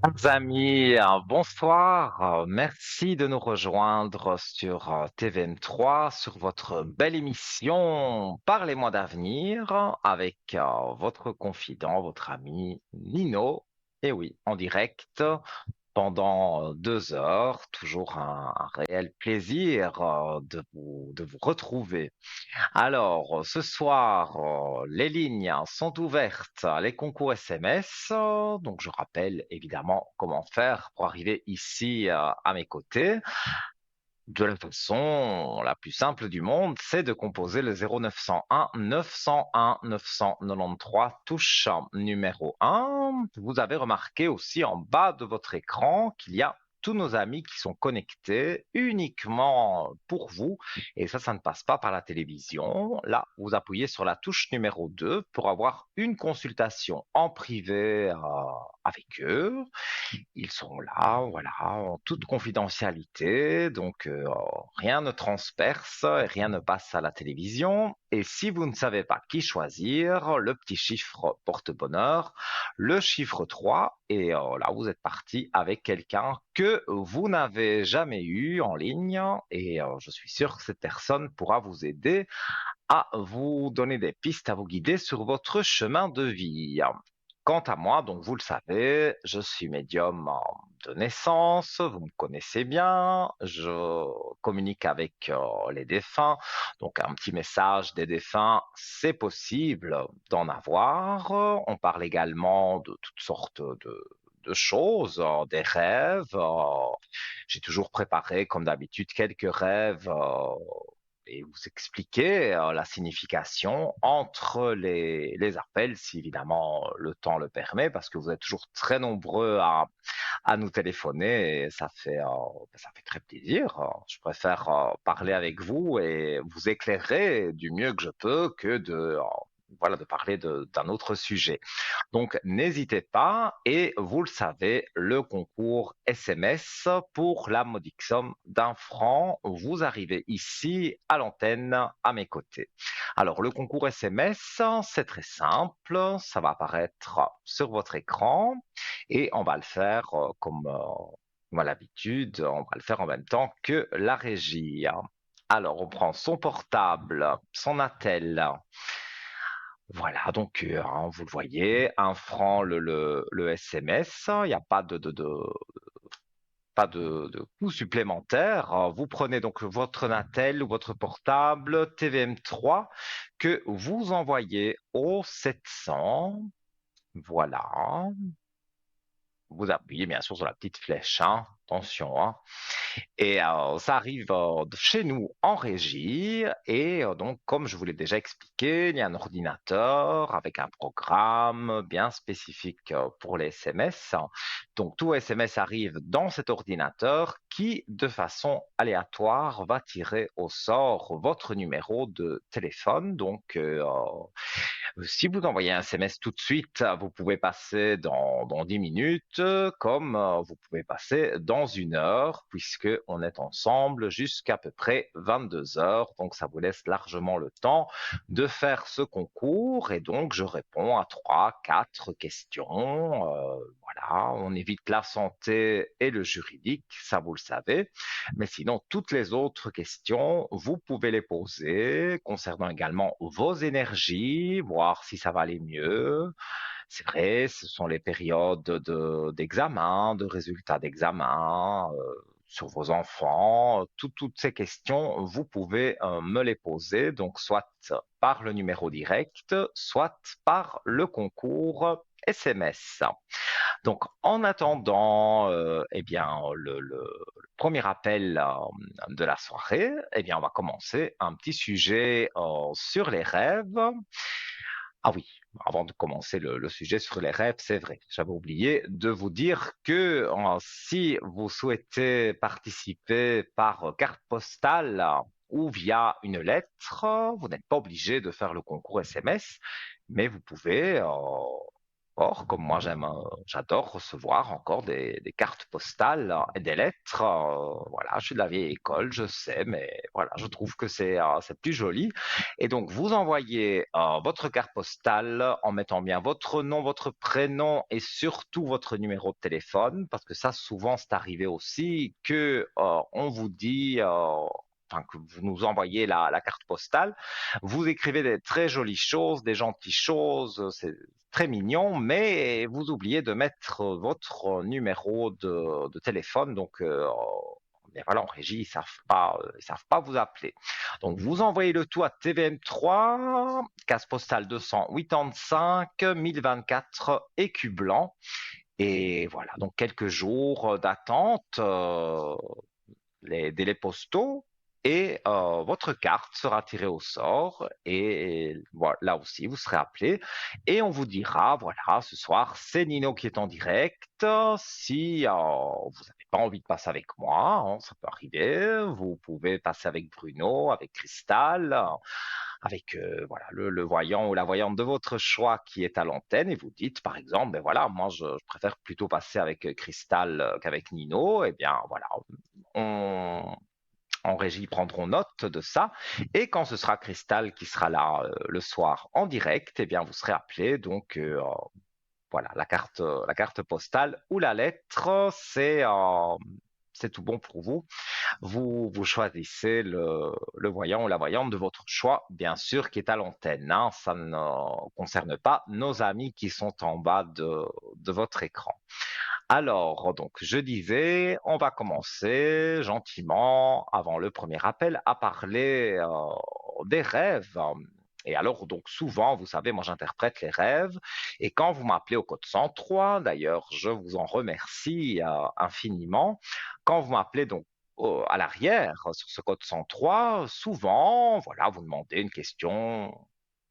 Chers amis, bonsoir. Merci de nous rejoindre sur TVM3, sur votre belle émission Parlez-moi d'avenir avec votre confident, votre ami Nino. Et oui, en direct pendant 2 heures. Toujours un réel plaisir de vous retrouver. Alors, ce soir, les lignes sont ouvertes, les concours SMS. Donc, je rappelle évidemment comment faire pour arriver ici à mes côtés. De la façon la plus simple du monde, c'est de composer le 0901 901 993 touche numéro 1. Vous avez remarqué aussi en bas de votre écran qu'il y a tous nos amis qui sont connectés uniquement pour vous. Et ça ne passe pas par la télévision. Là, vous appuyez sur la touche numéro 2 pour avoir une consultation en privé avec eux. Ils sont là, voilà, en toute confidentialité, donc rien ne transperce et rien ne passe à la télévision. Et si vous ne savez pas qui choisir, le petit chiffre porte bonheur, le chiffre 3, et là vous êtes parti avec quelqu'un que vous n'avez jamais eu en ligne, et je suis sûr que cette personne pourra vous aider à vous donner des pistes, à vous guider sur votre chemin de vie. Quant à moi, donc vous le savez, je suis médium de naissance, vous me connaissez bien, je communique avec les défunts, donc un petit message des défunts, c'est possible d'en avoir. On parle également de toutes sortes de choses, des rêves. J'ai toujours préparé, comme d'habitude, quelques rêves et vous expliquer la signification entre les appels, si évidemment le temps le permet, parce que vous êtes toujours très nombreux à nous téléphoner et ça fait très plaisir. Je préfère parler avec vous et vous éclairer du mieux que je peux que voilà, de parler d'un autre sujet. Donc, n'hésitez pas et vous le savez, le concours SMS pour la modique somme d'1 franc, vous arrivez ici à l'antenne à mes côtés. Alors, le concours SMS, c'est très simple, ça va apparaître sur votre écran et on va le faire comme à l'habitude, on va le faire en même temps que la régie. Alors, on prend son portable, son attel. Voilà, donc vous le voyez, 1 franc le SMS, il n'y a pas de coût supplémentaire. Vous prenez donc votre Natel ou votre portable TVM3 que vous envoyez au 700. Voilà, vous appuyez bien sûr sur la petite flèche, hein. Attention, hein. Et ça arrive chez nous en régie. Et donc, comme je vous l'ai déjà expliqué, il y a un ordinateur avec un programme bien spécifique pour les SMS. Donc, tout SMS arrive dans cet ordinateur qui, de façon aléatoire, va tirer au sort votre numéro de téléphone. Donc, si vous envoyez un SMS tout de suite, vous pouvez passer dans 10 minutes, comme vous pouvez passer dans 1 heure, puisque on est ensemble jusqu'à peu près 22 heures. Donc, ça vous laisse largement le temps de faire ce concours. Et donc, je réponds à 3, 4 questions. Voilà, on évite la santé et le juridique, ça vous le savez. Mais sinon, toutes les autres questions, vous pouvez les poser concernant également vos énergies, voir si ça va aller mieux. C'est vrai, ce sont les périodes d'examen, de résultats d'examen, sur vos enfants. Toutes ces questions, vous pouvez me les poser, donc soit par le numéro direct, soit par le concours SMS. Donc, en attendant, eh bien, le premier appel de la soirée, eh bien, on va commencer un petit sujet sur les rêves. Ah oui, avant de commencer le sujet sur les rêves, c'est vrai, j'avais oublié de vous dire que si vous souhaitez participer par carte postale ou via une lettre, vous n'êtes pas obligé de faire le concours SMS, mais vous pouvez Or, comme moi j'adore recevoir encore des cartes postales et des lettres. Voilà, je suis de la vieille école, je sais, mais voilà, je trouve que c'est plus joli. Et donc, vous envoyez votre carte postale en mettant bien votre nom, votre prénom et surtout votre numéro de téléphone, parce que ça, souvent, c'est arrivé aussi que on vous dit. Enfin, que vous nous envoyez la carte postale, vous écrivez des très jolies choses, des gentilles choses, c'est très mignon, mais vous oubliez de mettre votre numéro de téléphone. Donc, mais voilà, en régie, ils savent pas vous appeler. Donc, vous envoyez le tout à TVM3, case postale 285, 1024, écu blanc. Et voilà, donc quelques jours d'attente, les délais postaux, et votre carte sera tirée au sort. Et voilà, là aussi, vous serez appelé et on vous dira, voilà, ce soir, c'est Nino qui est en direct. Si vous n'avez pas envie de passer avec moi, hein, ça peut arriver, vous pouvez passer avec Bruno, avec Cristal, avec voilà, le voyant ou la voyante de votre choix qui est à l'antenne, et vous dites par exemple, ben voilà, moi je préfère plutôt passer avec Cristal qu'avec Nino. Et bien voilà, on, en régie prendront note de ça. Et quand ce sera Cristal qui sera là le soir en direct, eh bien vous serez appelé. Donc voilà, la carte postale ou la lettre, c'est tout bon pour vous. Vous choisissez le voyant ou la voyante de votre choix, bien sûr, qui est à l'antenne, hein. Ça ne concerne pas nos amis qui sont en bas de votre écran. Alors, donc, je disais, on va commencer gentiment, avant le premier appel, à parler des rêves. Et alors, donc, souvent, vous savez, moi, j'interprète les rêves. Et quand vous m'appelez au code 103, d'ailleurs, je vous en remercie infiniment. Quand vous m'appelez donc à l'arrière sur ce code 103, souvent, voilà, vous demandez une question.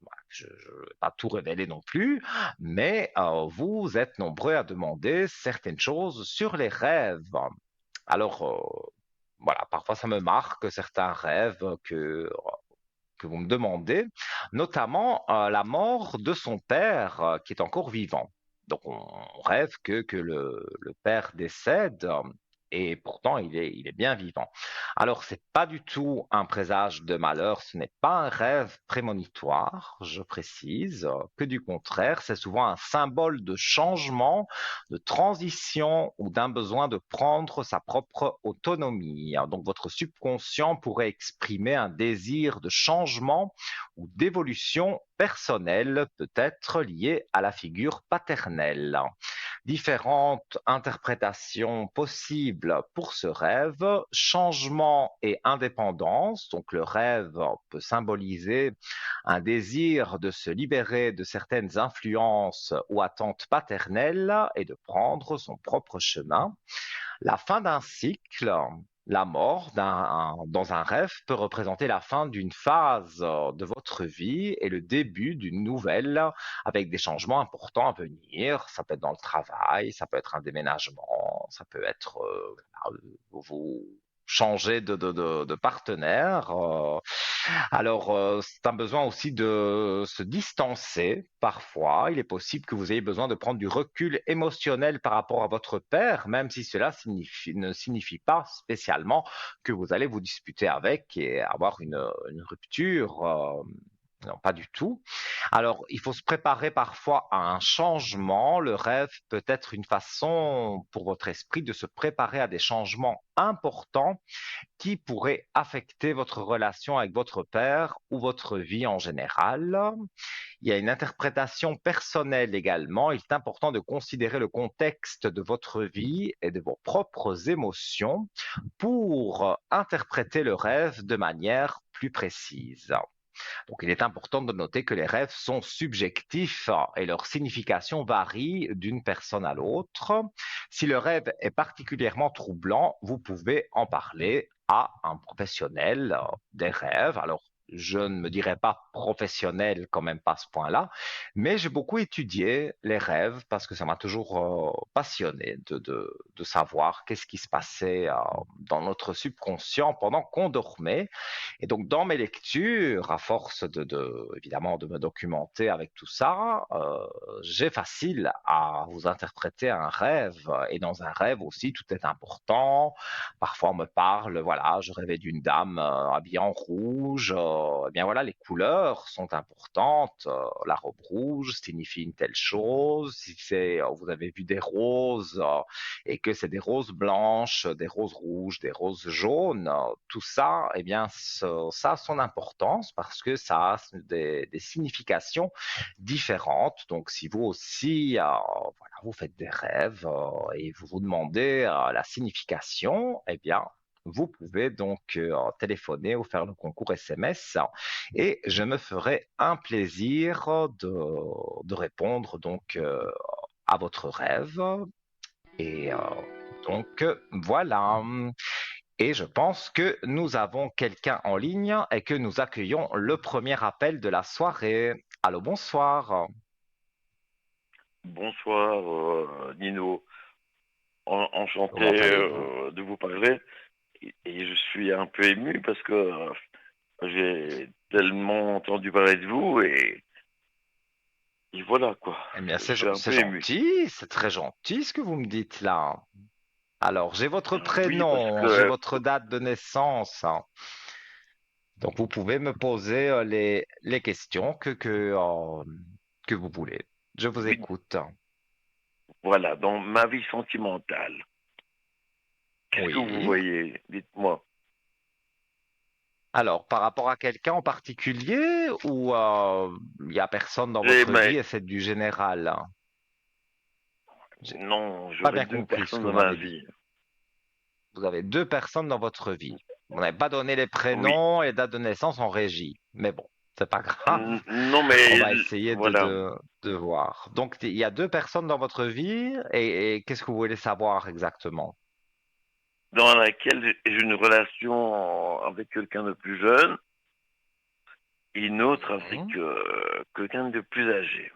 Voilà, je ne vais pas tout révéler non plus, mais vous êtes nombreux à demander certaines choses sur les rêves. Alors, voilà, parfois ça me marque certains rêves que vous me demandez, notamment la mort de son père qui est encore vivant. Donc, on rêve que le père décède. Et pourtant, il est bien vivant. Alors, c'est pas du tout un présage de malheur, ce n'est pas un rêve prémonitoire, je précise, que du contraire, c'est souvent un symbole de changement, de transition ou d'un besoin de prendre sa propre autonomie. Donc, votre subconscient pourrait exprimer un désir de changement ou d'évolution personnelle, peut-être lié à la figure paternelle. Différentes interprétations possibles pour ce rêve: changement et indépendance. Donc le rêve peut symboliser un désir de se libérer de certaines influences ou attentes paternelles et de prendre son propre chemin. La fin d'un cycle, la mort dans un rêve peut représenter la fin d'une phase de votre vie et le début d'une nouvelle, avec des changements importants à venir. Ça peut être dans le travail, ça peut être un déménagement, ça peut être vous changer de partenaire. Alors, c'est un besoin aussi de se distancer parfois. Il est possible que vous ayez besoin de prendre du recul émotionnel par rapport à votre père, même si cela ne signifie pas spécialement que vous allez vous disputer avec et avoir une rupture. Non, pas du tout. Alors, il faut se préparer parfois à un changement. Le rêve peut être une façon pour votre esprit de se préparer à des changements importants qui pourrait affecter votre relation avec votre père ou votre vie en général. Il y a une interprétation personnelle également. Il est important de considérer le contexte de votre vie et de vos propres émotions pour interpréter le rêve de manière plus précise. Donc, il est important de noter que les rêves sont subjectifs et leur signification varie d'une personne à l'autre. Si le rêve est particulièrement troublant, vous pouvez en parler à un professionnel des rêves. Alors, je ne me dirais pas professionnel quand même pas à ce point-là, mais j'ai beaucoup étudié les rêves parce que ça m'a toujours passionné de savoir qu'est-ce qui se passait dans notre subconscient pendant qu'on dormait. Et donc, dans mes lectures, à force évidemment, de me documenter avec tout ça, j'ai facile à vous interpréter un rêve. Et dans un rêve aussi, tout est important. Parfois, on me parle, voilà, je rêvais d'une dame habillée en rouge. Eh bien voilà, les couleurs sont importantes. La robe rouge signifie une telle chose. Si vous avez vu des roses et que c'est des roses blanches, des roses rouges, des roses jaunes, tout ça, eh bien, ça a son importance parce que ça a des significations différentes. Donc, si vous aussi, voilà, vous faites des rêves et vous vous demandez la signification, eh bien, vous pouvez donc téléphoner ou faire le concours SMS et je me ferai un plaisir de répondre donc à votre rêve et donc voilà. Et je pense que nous avons quelqu'un en ligne et que nous accueillons le premier appel de la soirée. Allô, bonsoir. Bonsoir Nino, enchanté Comment allez-vous? de vous parler et je suis un peu ému parce que j'ai tellement entendu parler de vous et voilà quoi, Eh bien, je suis un c'est peu ému. gentil, c'est très gentil ce que vous me dites là. Alors, j'ai votre Oui parce prénom, j'ai que votre date de naissance. Donc, vous pouvez me poser les questions que vous voulez. Je vous oui écoute. voilà, dans ma vie sentimentale, qu'est-ce que vous Oui. voyez? Dites-moi. Alors, par rapport à quelqu'un en particulier ou il y a personne dans J'ai votre vie mais et c'est du général? J'ai non, pas j'aurais bien deux compris ce personnes que vous dans ma m'avez dit. vie. Vous avez deux personnes dans votre vie. Vous n'avez pas donné les Oui. prénoms et les dates de naissance en régie. Mais bon, c'est pas grave. Non On mais va essayer voilà. de voir. Donc, il y a deux personnes dans votre vie et qu'est-ce que vous voulez savoir exactement? Dans laquelle j'ai une relation avec quelqu'un de plus jeune et une autre avec Mhm. quelqu'un de plus âgé.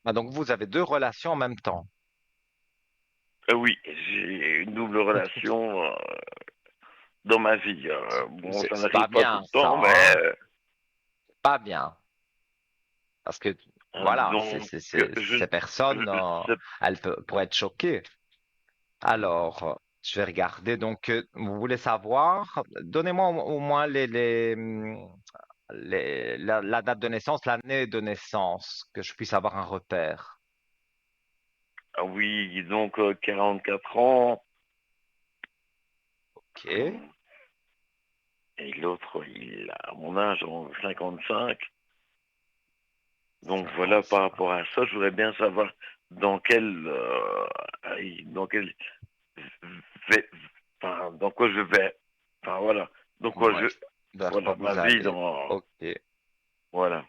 Ah, donc, vous avez deux relations en même temps. Oui, j'ai une double relation dans ma vie. Bon, ça C'est n'arrive pas pas tout bien, le ça, temps, mais hein? Pas bien. Parce que, voilà, donc ces personnes, sais- elles pourraient être choquées. Alors, je vais regarder. Donc, vous voulez savoir, donnez-moi au moins la date de naissance, l'année de naissance, que je puisse avoir un repère. ah oui, donc 44 ans OK. et l'autre il a mon âge en 55. Donc voilà, par 55. rapport à ça, je voudrais bien savoir dans quel dans quel vais- enfin, dans quoi je vais, enfin voilà, dans quoi Ouais. Vers quoi voilà, ma vous vie allez? dans, OK. voilà.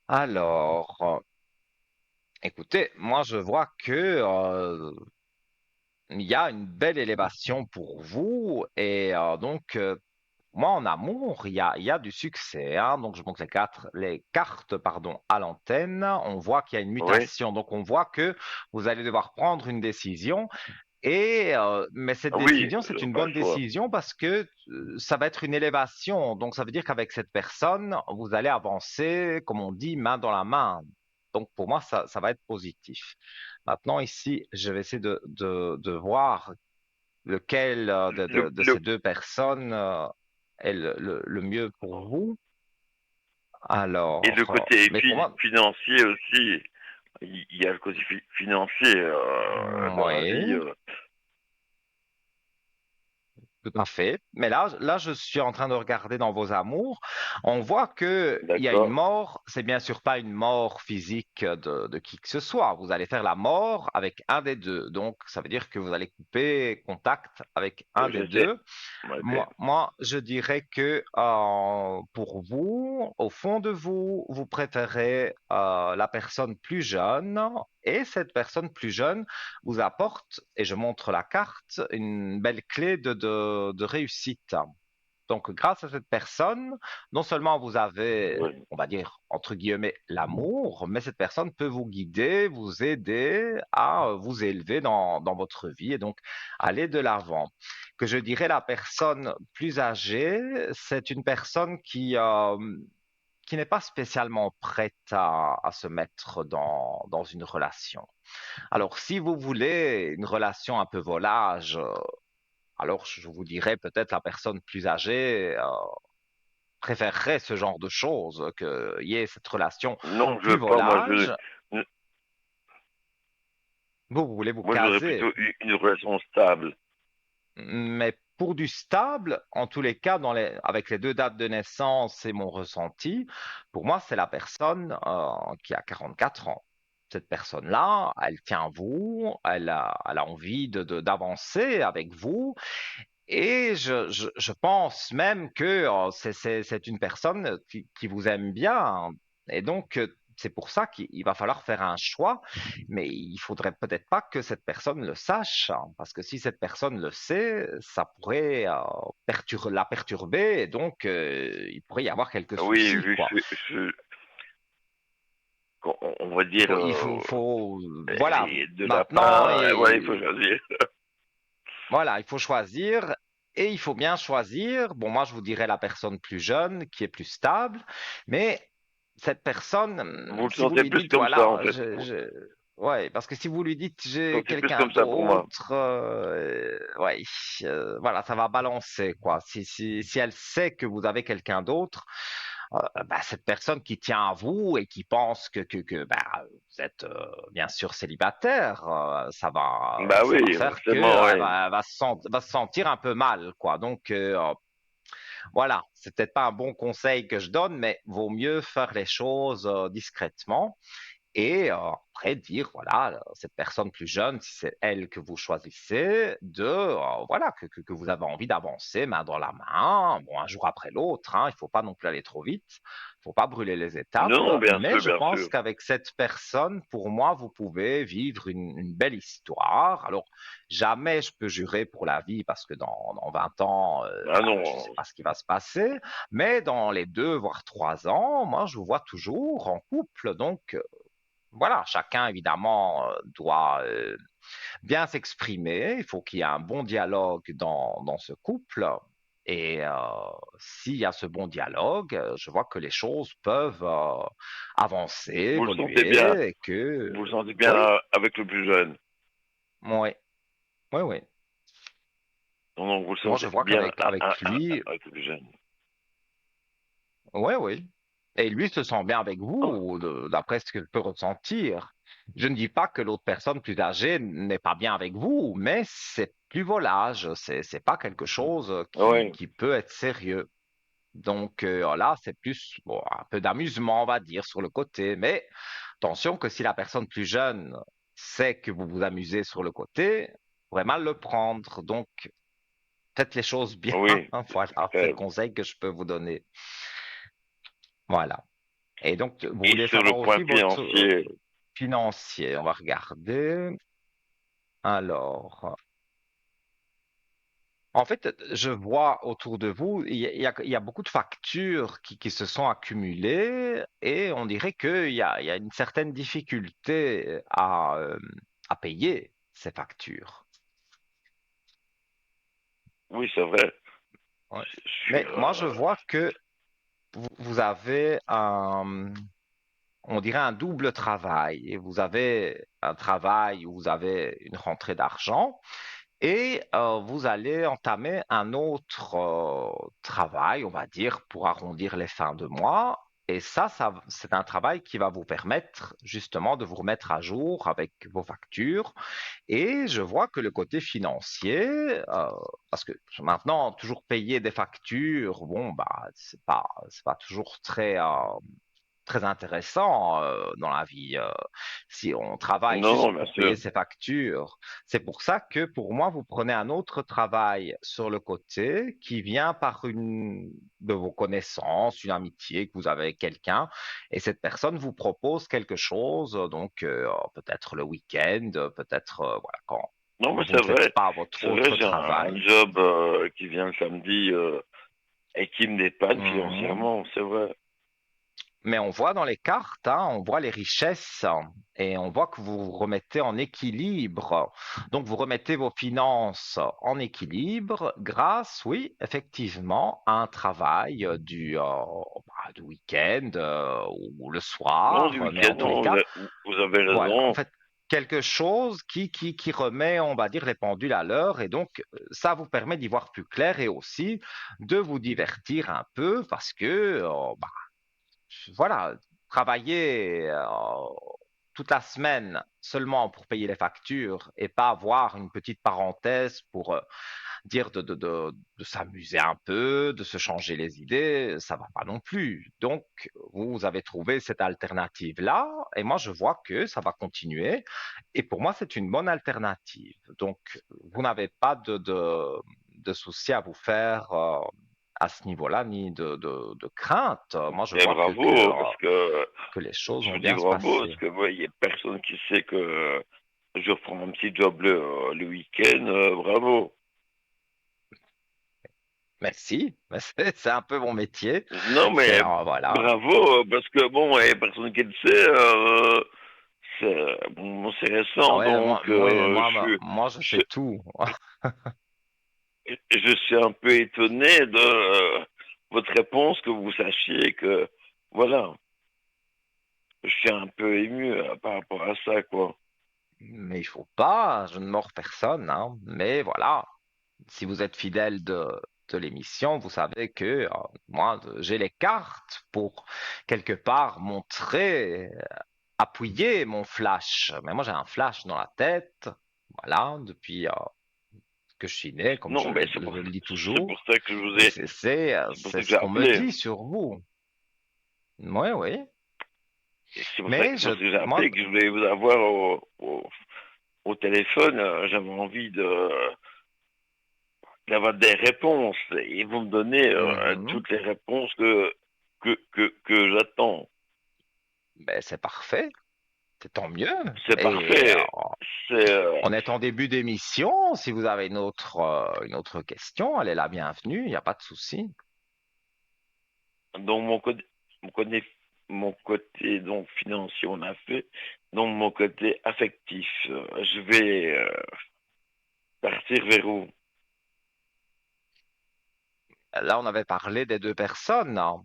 Alors, écoutez, moi, je vois que il y a une belle élévation pour vous et donc moi en amour il y a du succès hein. Donc je montre les cartes pardon à l'antenne, on voit qu'il y a une Oui, mutation, donc on voit que vous allez devoir prendre une décision et mais cette oui, décision c'est une pas le bonne choix. décision parce que ça va être une élévation, donc ça veut dire qu'avec cette personne vous allez avancer comme on dit main dans la main. Donc pour moi ça va être positif. Maintenant, ici, je vais essayer de voir lequel de Le, ces deux personnes est le mieux pour vous. et le Alors, côté mais pour moi, financier aussi, il y a le côté financier dans la vie. oui. Tout à fait. Mais là, je suis en train de regarder dans vos amours. On voit que il y a une D'accord. mort. C'est bien sûr pas une mort physique de qui que ce soit. Vous allez faire la mort avec un des deux. Donc, ça veut dire que vous allez couper contact avec un des Je sais. deux. Ok. Moi, je dirais que pour vous, au fond de vous, vous préférez la personne plus jeune et cette personne plus jeune vous apporte, et je montre la carte, une belle clé de réussite. Donc, grâce à cette personne, non seulement vous avez, Oui. on va dire, entre guillemets, l'amour, mais cette personne peut vous guider, vous aider à vous élever dans votre vie et donc aller de l'avant. Que je dirais la personne plus âgée, c'est une personne qui n'est pas spécialement prête à se mettre dans une relation. Alors, si vous voulez une relation un peu volage, alors je vous dirais peut-être la personne plus âgée préférerait ce genre de choses, qu'il y ait cette relation Non, je plus veux pas. volage. Vous voulez vous Moi, j'aurais caser, plutôt eu une relation stable. mais pour du stable, en tous les cas, avec les deux dates de naissance et mon ressenti, pour moi, c'est la personne qui a 44 ans. Cette personne-là, elle tient à vous, elle a envie d'avancer avec vous. Et je pense même que c'est une personne qui vous aime bien. Et donc, c'est pour ça qu'il va falloir faire un choix. Mais il faudrait peut-être pas que cette personne le sache, hein, parce que si cette personne le sait, ça pourrait la perturber. Et donc, il pourrait y avoir quelques Oui, soucis, vu quoi. que on va dire, Voilà. et de Maintenant, lapin, voilà, il faut choisir. voilà, il faut choisir et il faut bien choisir. Bon, moi, je vous dirais la personne plus jeune qui est plus stable, mais cette personne, Vous le si vous sentez lui plus dites, comme ça, en voilà, fait. ouais, parce que si vous lui dites Vous le j'ai sentez plus quelqu'un comme ça pour moi. d'autre, ouais, voilà, ça va balancer, quoi. Si elle sait que vous avez quelqu'un d'autre, bah, cette personne qui tient à vous et qui pense que bah, vous êtes bien sûr célibataire, Bah ça va oui, faire que forcément, oui. va se sentir un peu mal, quoi. Donc voilà, c'est peut-être pas un bon conseil que je donne, mais vaut mieux faire les choses discrètement. Et après dire, voilà, cette personne plus jeune, si c'est elle que vous choisissez, voilà, que vous avez envie d'avancer main dans la main, bon, un jour après l'autre, hein, il faut pas non plus aller trop vite, il faut pas brûler les étapes, Non, bien mais sûr, je bien pense sûr. qu'avec cette personne, pour moi, vous pouvez vivre une belle histoire. Alors, jamais je peux jurer pour la vie parce que dans 20 ans, Ah bah, je ne sais non, pas ce qui va se passer, mais dans les 2 voire 3 ans, moi, je vous vois toujours en couple, donc voilà, chacun évidemment doit bien s'exprimer. Il faut qu'il y ait un bon dialogue dans ce couple. Et s'il y a ce bon dialogue, je vois que les choses peuvent avancer, vous le sentez bien. évoluer et Vous que, le sentez bien oui, avec le plus jeune. oui, oui, oui. Non, non, vous le Moi, je sentez vois bien qu'avec lui, avec le plus jeune. oui, oui. Et lui se sent bien avec Oh, vous, d'après ce que je peux ressentir. Je ne dis pas que l'autre personne plus âgée n'est pas bien avec vous, mais c'est plus volage, c'est pas quelque chose oui. qui peut être sérieux. Donc là, c'est plus bon, un peu d'amusement, on va dire, sur le côté. Mais attention que si la personne plus jeune sait que vous vous amusez sur le côté, vous pourrez mal le prendre. Donc, faites les choses bien. Oui, Voilà, c'est le très. conseil que je peux vous donner. Voilà. Et donc, vous Et voulez sur le savoir point aussi votre financier, financier. On va regarder. Alors, en fait, je vois autour de vous, il y a beaucoup de factures qui se sont accumulées et on dirait qu'il y a une certaine difficulté à payer ces factures. oui, c'est vrai. Ouais. Je suis, Mais moi, je vois que vous avez on dirait un double travail. Et vous avez un travail où vous avez une rentrée d'argent et vous allez entamer un autre travail, on va dire, pour arrondir les fins de mois. Et ça, c'est un travail qui va vous permettre justement de vous remettre à jour avec vos factures. Et je vois que le côté financier, parce que maintenant, toujours payer des factures, bon, bah, c'est pas toujours très intéressant dans la vie. Si on travaille non, juste bien pour payer sûr. ses factures, c'est pour ça que pour moi, vous prenez un autre travail sur le côté qui vient par une de vos connaissances, une amitié que vous avez avec quelqu'un, et cette personne vous propose quelque chose, donc peut-être le week-end, peut-être voilà, Non, mais quand vous ne faites pas votre c'est vrai, autre j'ai un travail. job qui vient le samedi. et qui me dépanne Mhm. financièrement, c'est vrai. Mais on voit dans les cartes, hein, on voit les richesses et on voit que vous vous remettez en équilibre. Donc vous remettez vos finances en équilibre grâce, oui, effectivement, à un travail du week-end ou le Non, du soir. Mais week-end, en tous les non, cas, vous avez voilà, en raison. fait, quelque chose qui remet, on va dire, les pendules à l'heure. Et donc, ça vous permet d'y voir plus clair et aussi de vous divertir un peu parce que, voilà, travailler toute la semaine seulement pour payer les factures et pas avoir une petite parenthèse pour dire de s'amuser un peu, de se changer les idées, ça va pas non plus. Donc, vous avez trouvé cette alternative-là et moi, je vois que ça va continuer et pour moi, c'est une bonne alternative. Donc, vous n'avez pas de souci à vous faire à ce niveau-là, ni de crainte. Moi, je Et vois bravo, parce que que les choses je vont vous dis bien se bravo, parce passer. que moi, il n'y a personne qui sait que je reprends un petit job le week-end, bravo. Merci, mais c'est un peu mon métier. Non, C'est mais voilà. bravo, parce que bon, il n'y a personne qui le sait, bon, c'est récent, Ouais, donc moi, je je, sais tout. je suis un peu étonné de votre réponse, que vous sachiez que, voilà, je suis un peu ému par rapport à ça, quoi. Mais il faut pas, je ne mords personne, hein. Mais voilà, si vous êtes fidèle de l'émission, vous savez que moi, j'ai les cartes pour quelque part montrer, appuyer mon flash. Mais moi, j'ai un flash dans la tête, voilà, depuis que je suis né, comme Non, mais je le dis c'est pour toujours. ça que je vous Et ai, c'est pour ça c'est que ce j'ai qu'on me appelé. dit sur vous. Oui, oui. Et c'est pour ça Mais parce que j'ai moi, appelé, que je voulais vous avoir au téléphone. J'avais envie d'avoir des réponses. Et vous me donnez mhm, toutes les réponses que j'attends. ben, c'est parfait, c'est tant mieux. C'est Et parfait. C'est on est en début d'émission. Si vous avez une autre question, elle est la bienvenue, il n'y a pas de souci. donc mon côté, mon côté donc financier, on a fait. Donc mon côté affectif, je vais partir vers où? Là, on avait parlé des deux personnes, hein.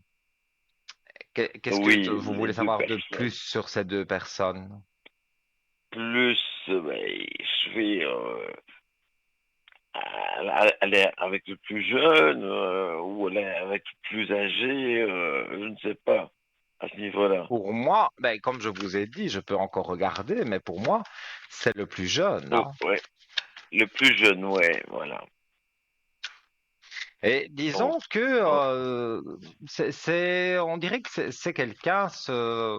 Qu'est-ce que Oui, vous les voulez deux savoir de personnes. plus sur ces deux personnes? Plus, ben, je vais aller avec le plus jeune ou aller avec le plus âgé, je ne sais pas à ce niveau-là. Pour moi, ben, comme je vous ai dit, je peux encore regarder, mais pour moi, c'est le plus jeune, Oh, hein. ouais, le plus jeune, ouais, voilà. Et Donc, disons que oh, on dirait que c'est quelqu'un, ce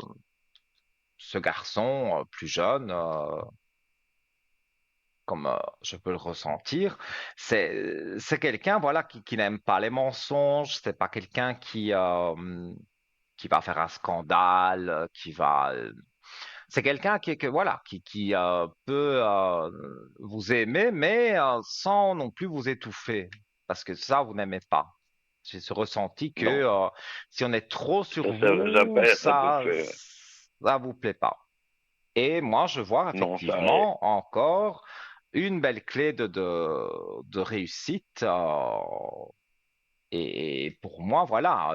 garçon plus jeune, comme je peux le ressentir, c'est quelqu'un voilà qui n'aime pas les mensonges. C'est pas quelqu'un qui va faire un scandale, c'est quelqu'un voilà qui peut vous aimer, mais sans non plus vous étouffer, parce que ça vous n'aimez pas. J'ai ce ressenti que non, si on est trop sur j'aime vous, pas être étouffé. ça vous plaît pas. Et moi, je vois Non, ça, effectivement encore une belle clé de réussite. Et pour moi, voilà,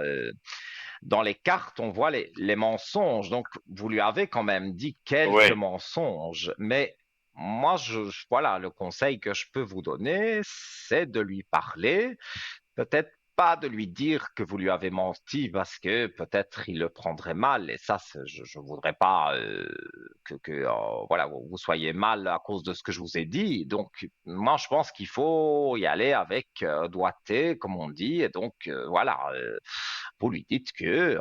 dans les cartes, on voit les mensonges. Donc, vous lui avez quand même dit quelques ouais, mensonges. Mais moi, voilà, le conseil que je peux vous donner, c'est de lui parler. Peut-être pas de lui dire que vous lui avez menti parce que peut-être il le prendrait mal. Et ça, je ne voudrais pas voilà, vous soyez mal à cause de ce que je vous ai dit. Donc, moi, je pense qu'il faut y aller avec doigté, comme on dit. Et donc, voilà, vous lui dites que,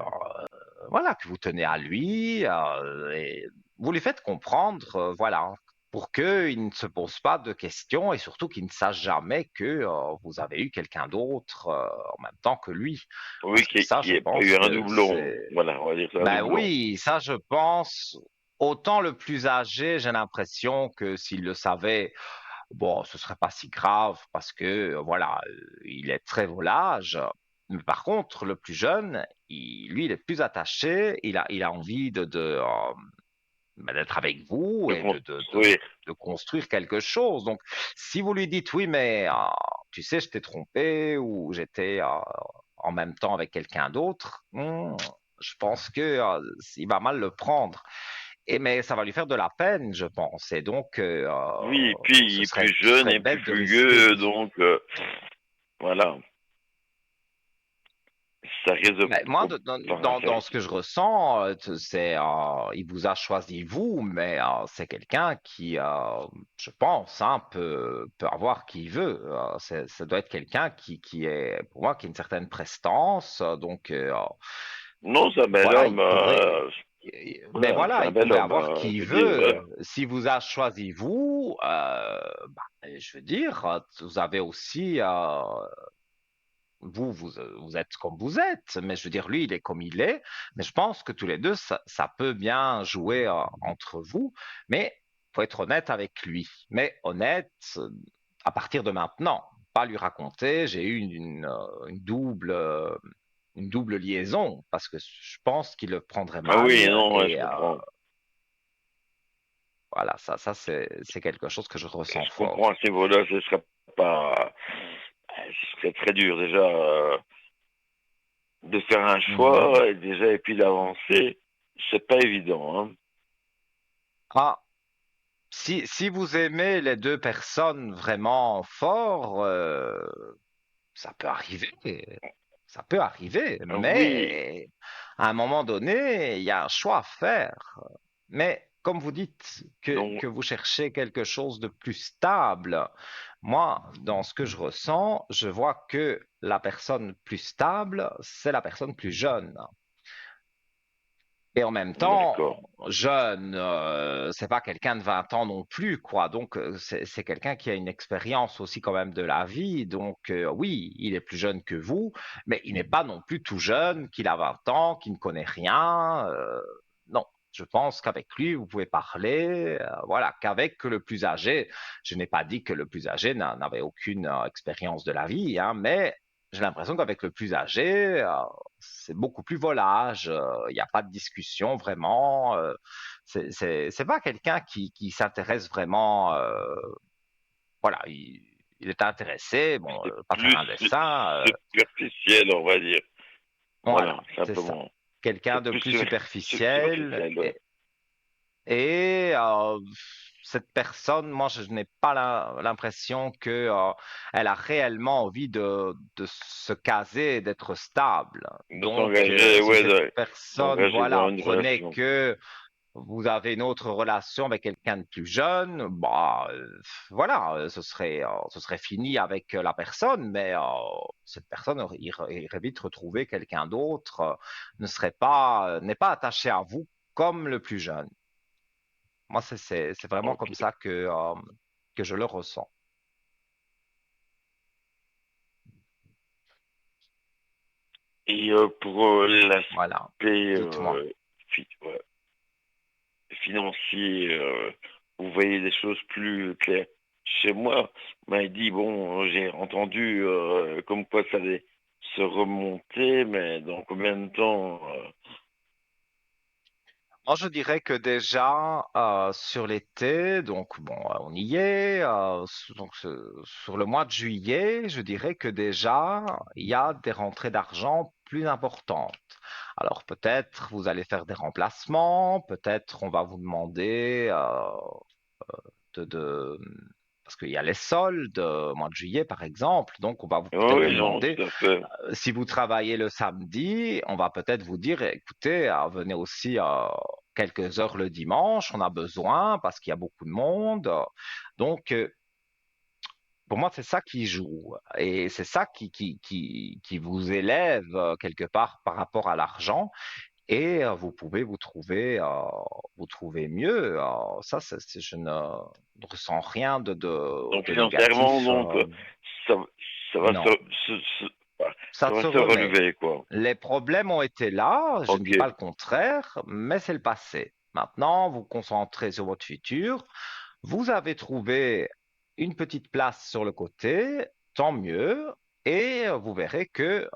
voilà, que vous tenez à lui et vous lui faites comprendre, voilà, pour qu'il ne se pose pas de questions et surtout qu'il ne sache jamais que vous avez eu quelqu'un d'autre en même temps que lui. oui, Parce que ça, qui je ait pas pense eu un que doublon. c'est... Voilà, on va dire ça, un Ben doublon. oui, ça, je pense, autant le plus âgé, j'ai l'impression que s'il le savait, bon, ce serait pas si grave parce que, voilà, il est très volage. Mais par contre, le plus jeune, lui, il est plus attaché, il a envie d'être avec vous de et construire. de construire quelque chose. Donc, si vous lui dites oui, mais tu sais, je t'ai trompé ou j'étais en même temps avec quelqu'un d'autre, je pense que il va mal le prendre. Mais ça va lui faire de la peine, je pense. Et donc, Oui, et puis il est plus ce jeune serait et plus bête de risquer. fougueux, donc voilà, ça risque de Ben, moi, enfin, ça dans ce risque que je ressens, il vous a choisi vous, mais c'est quelqu'un qui, je pense, hein, peut avoir qui il veut. Ça doit être quelqu'un qui est, pour moi, qui a une certaine prestance. Donc, non, c'est un bel voilà, homme, il pourrait. Mais voilà, c'est voilà, un il bel pourrait homme, avoir qui je il veux dire, veut. S'il vous a choisi vous, je veux dire, vous avez aussi, vous êtes comme vous êtes, mais je veux dire, lui, il est comme il est. Mais je pense que tous les deux, ça peut bien jouer entre vous. Mais faut être honnête avec lui. Mais honnête à partir de maintenant. Pas lui raconter, j'ai eu une double liaison, parce que je pense qu'il le prendrait ah oui, mal. non, ouais, je Et comprends. voilà, ça c'est quelque chose que je Et ressens je comprends à fort. ce niveau-là, ce serait pas, ce serait très dur déjà de faire un Mhm. choix et déjà et puis d'avancer, c'est pas évident, hein. Ah, si vous aimez les deux personnes vraiment fort, ça peut arriver. Ça peut arriver, Oui, mais à un moment donné, il y a un choix à faire. Mais comme vous dites donc que vous cherchez quelque chose de plus stable, moi, dans ce que je ressens, je vois que la personne plus stable, c'est la personne plus jeune. Et en même temps, d'accord. jeune, c'est pas quelqu'un de 20 ans non plus, quoi. Donc, c'est quelqu'un qui a une expérience aussi quand même de la vie. Donc, oui, il est plus jeune que vous, mais il n'est pas non plus tout jeune, qu'il a 20 ans, qu'il ne connaît rien. Non, je pense qu'avec lui, vous pouvez parler, voilà, qu'avec le plus âgé. Je n'ai pas dit que le plus âgé n'avait aucune expérience de la vie, hein, mais j'ai l'impression qu'avec le plus âgé, c'est beaucoup plus volage. Il n'y a pas de discussion vraiment. C'est pas quelqu'un qui s'intéresse vraiment. Voilà, il est intéressé. Bon, C'est pas faire plus un dessin. superficiel, on va dire. Voilà, Voilà, c'est ça. simplement. Quelqu'un C'est de plus plus superficiel. superficiel, ouais. Et cette personne, moi, je n'ai pas l'impression que elle a réellement envie de se caser et d'être stable. De Donc, s'engager, si ouais, cette de personne, s'engager dans voilà, une prenait relation. que vous avez une autre relation avec quelqu'un de plus jeune, bah, voilà, ce serait fini avec la personne, mais cette personne irait vite retrouver quelqu'un d'autre, ne serait pas, n'est pas attachée à vous comme le plus jeune. Moi, c'est vraiment Ok. comme ça que je le ressens. Et pour Voilà. l'aspect Dites-moi. ouais, financier, vous voyez des choses plus claires. Chez moi, on m'a dit, bon, j'ai entendu comme quoi ça allait se remonter, mais dans combien de temps Moi, je dirais que déjà sur l'été, donc bon, on y est. Sur le mois de juillet, je dirais que déjà il y a des rentrées d'argent plus importantes. Alors peut-être vous allez faire des remplacements, peut-être on va vous demander de parce qu'il y a les soldes au mois de juillet par exemple, donc on va peut-être vous oui, non, demander tout à fait. si vous travaillez le samedi, on va peut-être vous dire, écoutez, venez aussi quelques heures le dimanche, on a besoin parce qu'il y a beaucoup de monde. Donc, pour moi, c'est ça qui joue. Et c'est ça qui vous élève quelque part par rapport à l'argent. Et vous pouvez vous trouver mieux. Ça, je ne ressens rien Donc de financièrement, négatif. donc ça, ça va Non, ça ça va se se remet. relever, quoi. Les problèmes ont été là, je ne Ok. dis pas le contraire, mais c'est le passé. Maintenant, vous concentrez sur votre futur. Vous avez trouvé une petite place sur le côté, tant mieux. et vous verrez que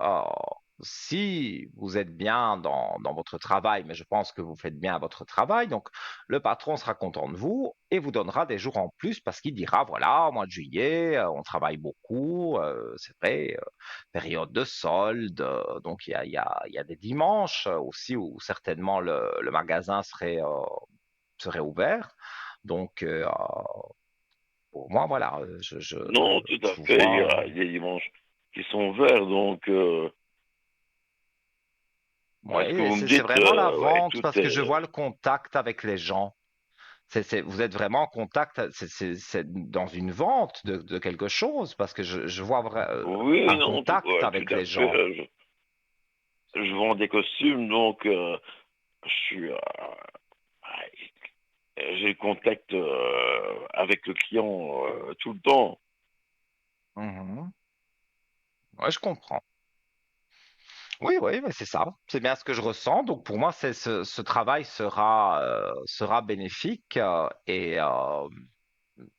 si vous êtes bien dans votre travail, mais je pense que vous faites bien votre travail, donc le patron sera content de vous et vous donnera des jours en plus parce qu'il dira, voilà, au mois de juillet, on travaille beaucoup, c'est vrai, période de solde, donc il y a des dimanches aussi où certainement le magasin serait ouvert. Donc, pour moi, voilà, Non, tout je à vous fait. Il y vois. a des dimanches qui sont verts, donc ce que Oui, vous me c'est dites, vraiment la ouais, vente tout parce que je est. vois le contact avec les gens. Vous êtes vraiment en contact, c'est dans une vente de quelque chose parce que je vois Oui, un non, contact ouais, tout avec à les fait. gens. Je vends des costumes, donc je suis, j'ai le contact avec le client tout le temps. Mhm. Ouais, je comprends. Oui, oui, mais c'est ça. C'est bien ce que je ressens. Donc pour moi, ce travail sera bénéfique et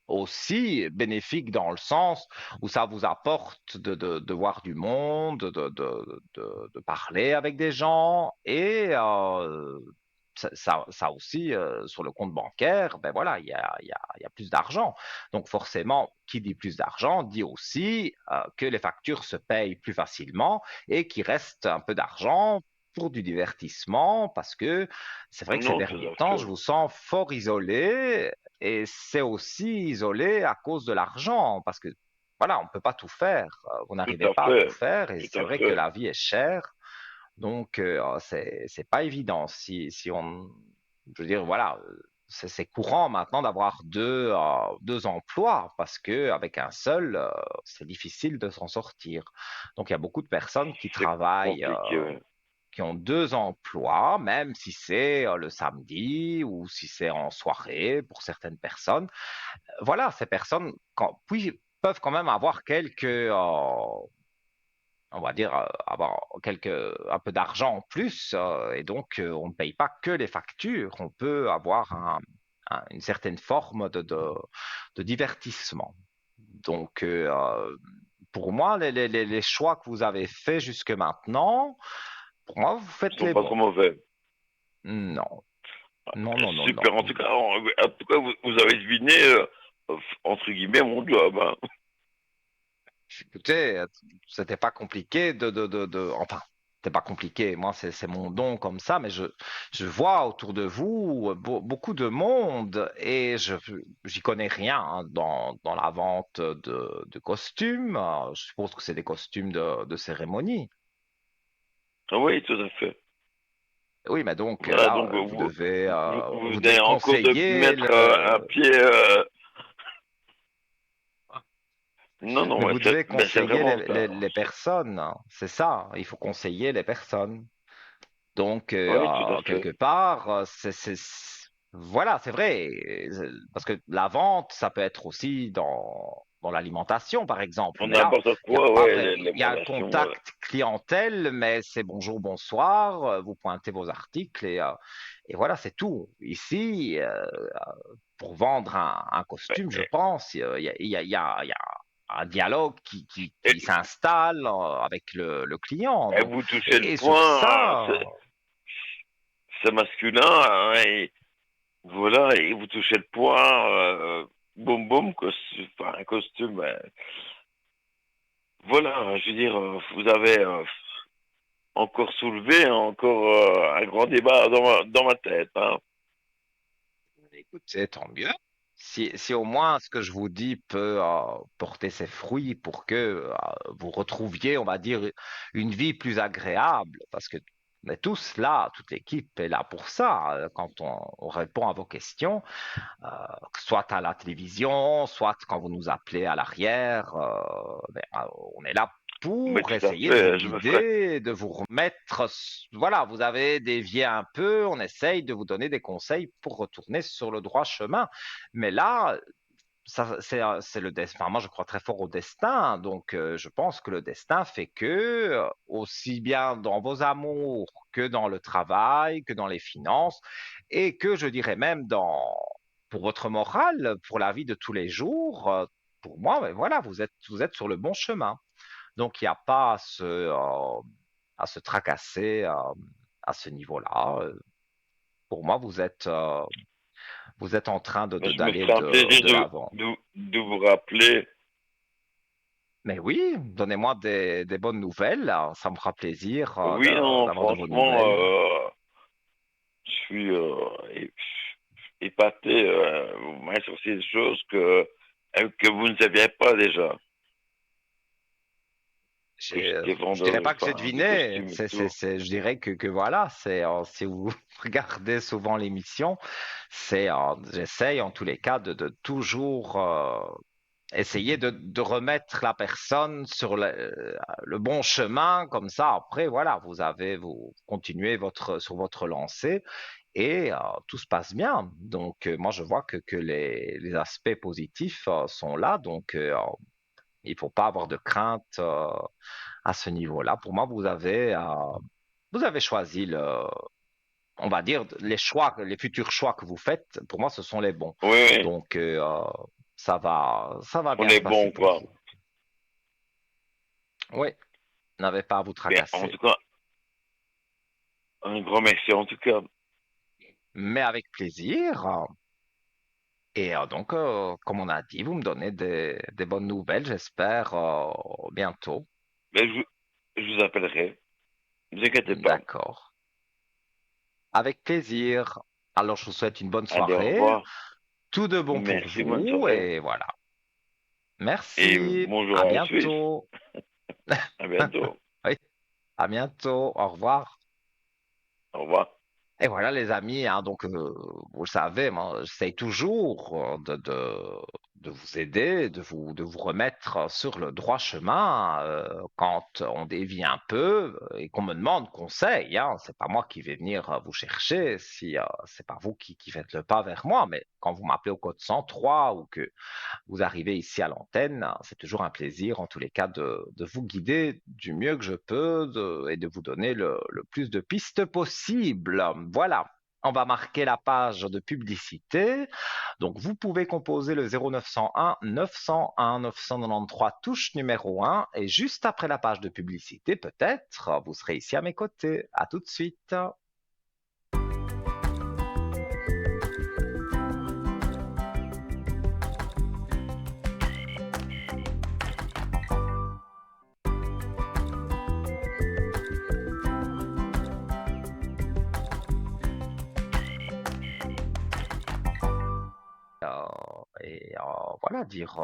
aussi bénéfique dans le sens où ça vous apporte de voir du monde, de parler avec des gens et ça aussi, sur le compte bancaire, ben voilà, il y a plus d'argent. Donc forcément, qui dit plus d'argent dit aussi que les factures se payent plus facilement et qu'il reste un peu d'argent pour du divertissement parce que c'est vrai que ces Non, tout derniers à temps, je fait. vous sens fort isolé et c'est aussi isolé à cause de l'argent, parce que voilà, on ne peut pas tout faire. Vous Tout n'arrivez à pas à tout fait. faire, et Tout c'est à vrai que fait. la vie est chère. Donc, c'est pas évident. Si on, je veux dire, voilà, c'est courant maintenant d'avoir deux emplois, parce que avec un seul, c'est difficile de s'en sortir. Donc, il y a beaucoup de personnes qui C'est travaillent, compliqué, ouais. qui ont deux emplois, même si c'est le samedi ou si c'est en soirée pour certaines personnes. Voilà, ces personnes peuvent quand même avoir on va dire, avoir un peu d'argent en plus, et donc on ne paye pas que les factures, on peut avoir une certaine forme de divertissement. Donc, pour moi, les choix que vous avez faits jusque maintenant, pour moi, vous Ils faites sont les pas bons. trop mauvais. Non, non, non, non, Super. non. En tout cas, vous avez deviné, entre guillemets, mon job, hein. Écoutez, c'était pas compliqué enfin, c'était pas compliqué. Moi, c'est mon don comme ça, mais je vois autour de vous beaucoup de monde et j'y connais rien hein, dans la vente de costumes. Je suppose que c'est des costumes de cérémonie. Ah oui, tout à fait. Oui, mais donc Voilà, là, donc vous vous devez avez encore de conseiller mettre un pied. Non, non, mais vous devez ben, c'est conseiller vraiment ça. les personnes. Hein. C'est ça. Il faut conseiller les personnes. Donc, Oui, tout à fait. quelque part, voilà, c'est vrai, parce que la vente, ça peut être aussi dans l'alimentation, par exemple. Pour Mais là, n'importe il n'y a quoi, pas ouais, vrai, il y a un l'alimentation. contact clientèle, mais c'est bonjour, bonsoir, vous pointez vos articles et voilà, c'est tout. Ici, pour vendre un costume, je pense, il y a un dialogue Et, qui s'installe avec le client. et Donc, vous touchez le et sur point, ça, c'est masculin, hein, et voilà, et vous touchez le point, boum boum, enfin, un costume. Voilà, je veux dire, vous avez encore soulevé encore un grand débat dans ma tête, hein. écoutez, tant mieux. Si au moins ce que je vous dis peut porter ses fruits pour que vous retrouviez, on va dire, une vie plus agréable, parce que on est tous là, toute l'équipe est là pour ça, quand on répond à vos questions, soit à la télévision, soit quand vous nous appelez à l'arrière, on est là Mais pour tout à essayer de vous fait, je me ferai. guider, de vous remettre, voilà, vous avez dévié un peu, on essaye de vous donner des conseils pour retourner sur le droit chemin. Mais là, ça, c'est le destin. Enfin, moi, je crois très fort au destin. Donc, je pense que le destin fait que, aussi bien dans vos amours que dans le travail, que dans les finances, et que je dirais même pour votre morale, pour la vie de tous les jours, pour moi, ben voilà, vous êtes sur le bon chemin. Donc, il n'y a pas à se tracasser à ce niveau-là. Pour moi, vous êtes en train Mais je me d'aller ferai un plaisir de l'avant. de vous rappeler. Mais oui, donnez-moi des bonnes nouvelles. Ça me fera plaisir Oui, non, d'avoir de vos franchement, nouvelles. je suis épaté. Vous m'avez sorti des choses que vous ne saviez pas déjà. Que j'étais Je dirais vendeur, pas que j'ai enfin, de deviné. costumes et tout. Je dirais que voilà, si vous regardez souvent l'émission, j'essaye en tous les cas de toujours essayer de remettre la personne sur le bon chemin. Comme ça, après, voilà, vous continuez sur votre lancée et tout se passe bien. Donc, moi, je vois que les aspects positifs sont là. Donc, il faut pas avoir de crainte à ce niveau-là. Pour moi, vous avez choisi on va dire, les futurs choix que vous faites. Pour moi, ce sont les bons. Oui, oui, Donc, ça va on bien est se passer bon, pour quoi. vous. Oui, n'avez pas à vous Bien, en tracasser. tout cas, un grand merci, en tout cas. Mais avec plaisir. Et donc, comme on a dit, vous me donnez des bonnes nouvelles, j'espère, bientôt. Mais je vous appellerai. Ne vous inquiétez pas. D'accord. Avec plaisir. Alors, je vous souhaite une bonne Allez, au soirée. revoir. Tout de bon pour Merci, bonne vous. soirée. Et voilà. Et Merci. bonjour À à la Suisse. bientôt. À bientôt. Oui, à bientôt. Au revoir. Au revoir. Et voilà les amis, hein, donc vous le savez, moi, j'essaye toujours de vous aider, de vous remettre sur le droit chemin quand on dévie un peu et qu'on me demande conseil. Hein, c'est pas moi qui vais venir vous chercher si c'est pas vous qui faites le pas vers moi, mais quand vous m'appelez au code 103 ou que vous arrivez ici à l'antenne, c'est toujours un plaisir en tous les cas de vous guider du mieux que je peux et de vous donner le plus de pistes possible. Voilà. On va marquer la page de publicité. Donc, vous pouvez composer le 0901 901 993 touche numéro 1 et juste après la page de publicité, peut-être, vous serez ici à mes côtés. À tout de suite. Voilà, dire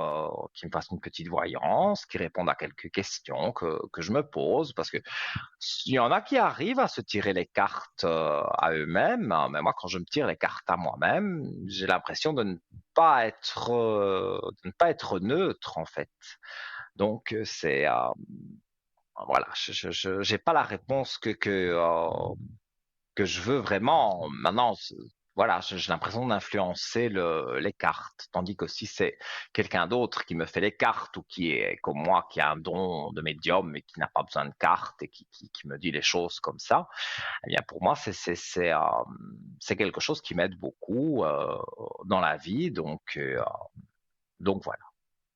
qu'il me fasse une petite voyance, qu'il réponde à quelques questions que je me pose, parce que il y en a qui arrivent à se tirer les cartes à eux-mêmes, hein, mais moi, quand je me tire les cartes à moi-même, j'ai l'impression de ne pas être neutre, en fait. Donc, voilà, j'ai pas la réponse que je veux vraiment. Maintenant, voilà, j'ai l'impression d'influencer les cartes, tandis que si c'est quelqu'un d'autre qui me fait les cartes ou qui est comme moi, qui a un don de médium mais qui n'a pas besoin de cartes et qui me dit les choses comme ça, eh bien pour moi c'est quelque chose qui m'aide beaucoup dans la vie, donc voilà.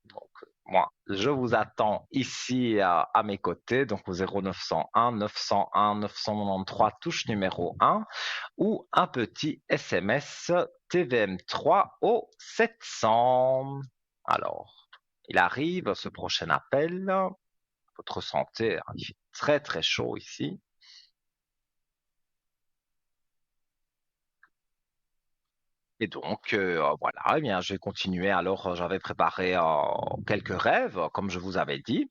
Donc, moi, je vous attends ici à mes côtés, donc au 0901 901 993 touche numéro 1 ou un petit SMS TVM3 au 700. Alors, il arrive ce prochain appel. Votre santé, hein, il fait très très chaud ici. Et donc, voilà, eh bien, je vais continuer. Alors, j'avais préparé quelques rêves, comme je vous avais dit.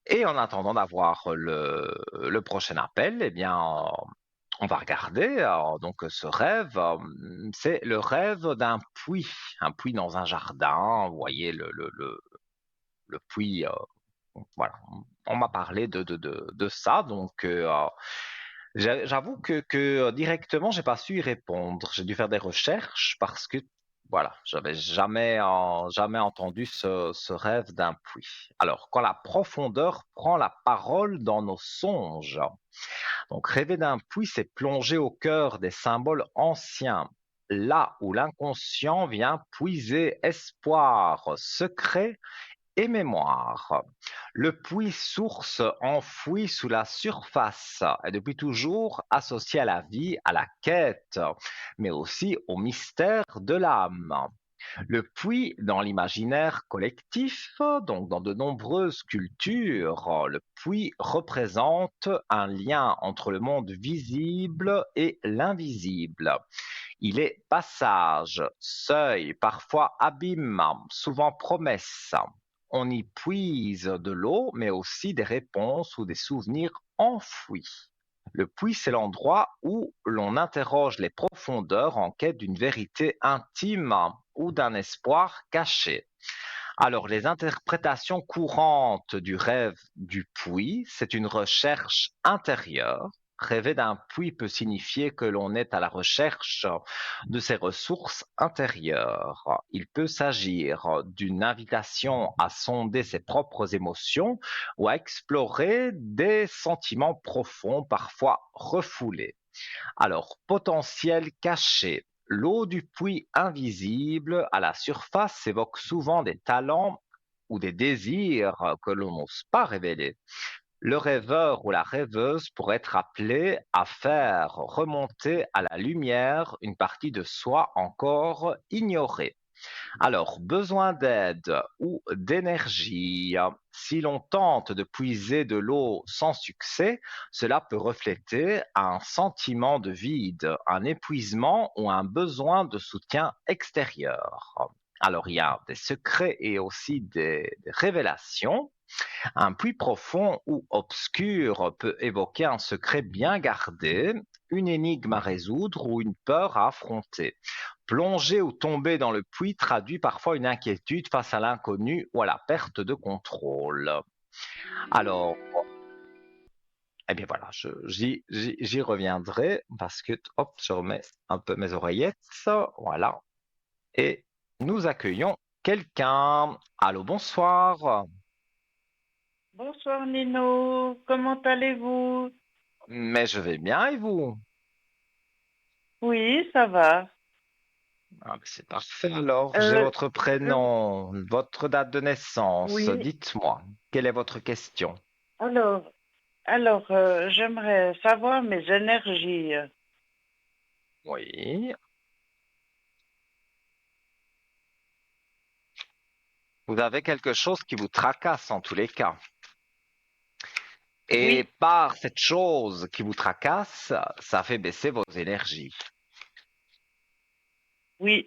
Et en attendant d'avoir le prochain appel, eh bien, on va regarder. Donc, ce rêve, c'est le rêve d'un puits, un puits dans un jardin. Vous voyez le puits. Voilà, on m'a parlé de ça. Donc, j'avoue que directement, j'ai pas su y répondre. J'ai dû faire des recherches parce que voilà, j'avais jamais entendu ce rêve d'un puits. Alors, quand la profondeur prend la parole dans nos songes. Donc, rêver d'un puits, c'est plonger au cœur des symboles anciens, là où l'inconscient vient puiser espoir, secret et mémoire. Le puits source enfoui sous la surface est depuis toujours associé à la vie, à la quête, mais aussi au mystère de l'âme. Le puits, dans l'imaginaire collectif, donc dans de nombreuses cultures, le puits représente un lien entre le monde visible et l'invisible. Il est passage, seuil, parfois abîme, souvent promesse. On y puise de l'eau, mais aussi des réponses ou des souvenirs enfouis. Le puits, c'est l'endroit où l'on interroge les profondeurs en quête d'une vérité intime ou d'un espoir caché. Alors, les interprétations courantes du rêve du puits, c'est une recherche intérieure. Rêver d'un puits peut signifier que l'on est à la recherche de ses ressources intérieures. Il peut s'agir d'une invitation à sonder ses propres émotions ou à explorer des sentiments profonds, parfois refoulés. Alors, potentiel caché. L'eau du puits invisible à la surface évoque souvent des talents ou des désirs que l'on n'ose pas révéler. Le rêveur ou la rêveuse pourrait être appelé à faire remonter à la lumière une partie de soi encore ignorée. Alors, besoin d'aide ou d'énergie. Si l'on tente de puiser de l'eau sans succès, cela peut refléter un sentiment de vide, un épuisement ou un besoin de soutien extérieur. Alors, il y a des secrets et aussi des révélations. Un puits profond ou obscur peut évoquer un secret bien gardé, une énigme à résoudre ou une peur à affronter. Plonger ou tomber dans le puits traduit parfois une inquiétude face à l'inconnu ou à la perte de contrôle. Alors, eh bien voilà, j'y reviendrai parce que, hop, je remets un peu mes oreillettes, voilà, et nous accueillons quelqu'un. Allô, bonsoir. Bonsoir Nino, comment allez-vous? Mais je vais bien et vous? Oui, ça va. Ah, ben c'est parfait alors. J'ai Euh, votre je- prénom, votre date de naissance. oui, Dites-moi, quelle est votre question? alors, j'aimerais savoir mes énergies. Oui. Vous avez quelque chose qui vous tracasse en tous les cas. Et Oui, par cette chose qui vous tracasse, ça fait baisser vos énergies. oui,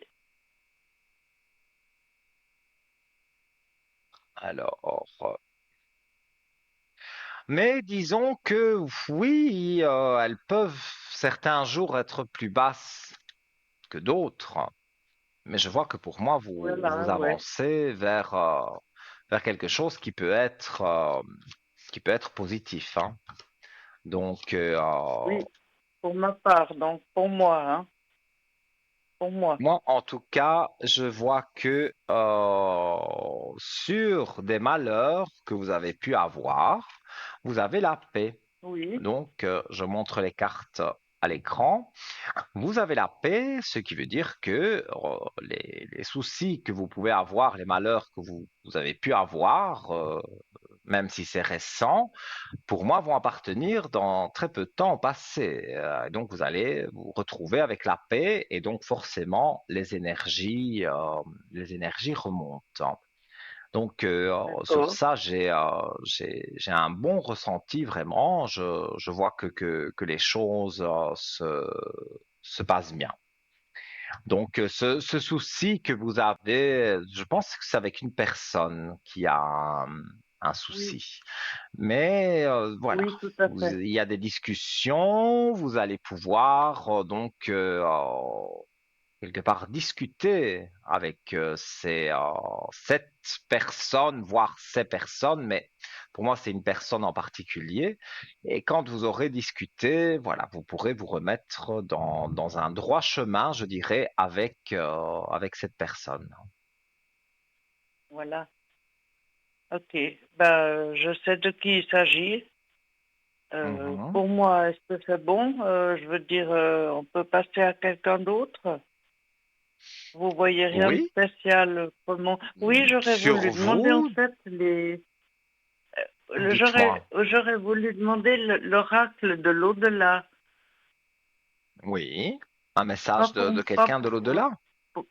Alors, mais disons que oui, elles peuvent certains jours être plus basses que d'autres. Mais je vois que pour moi, vous voilà, ouais. avancez vers quelque chose qui peut être positif, hein. Donc, Oui, pour ma part, donc pour moi, hein, pour moi. moi, en tout cas, je vois que sur des malheurs que vous avez pu avoir, vous avez la paix. Oui, Donc, je montre les cartes à l'écran. Vous avez la paix, ce qui veut dire que les soucis que vous pouvez avoir, les malheurs que vous avez pu avoir, même si c'est récent, pour moi, vont appartenir dans très peu de temps au passé. Donc, vous allez vous retrouver avec la paix et donc forcément, les énergies remontent. Donc, sur d'accord. ça, j'ai un bon ressenti vraiment. Je vois que les choses se passent bien. Donc, ce souci que vous avez, je pense que c'est avec une personne qui a un Oui, souci. Mais voilà, oui, tout à fait. il y a des discussions, vous allez pouvoir quelque part discuter avec cette personne, voire ces personnes, mais pour moi c'est une personne en particulier. Et quand vous aurez discuté, voilà, vous pourrez vous remettre dans un droit chemin, je dirais, avec cette personne. Voilà. Ok. Ben, je sais de qui il s'agit. Mhm. Pour moi, est-ce que c'est bon? Je veux dire, on peut passer à quelqu'un d'autre? Vous voyez rien de Oui, spécial. Comment? Oui, j'aurais sur voulu demander en vous, fait dites-moi. j'aurais voulu demander l'oracle de l'au-delà. Oui, un Pas message pour, de pas quelqu'un de pour, l'au-delà. pour-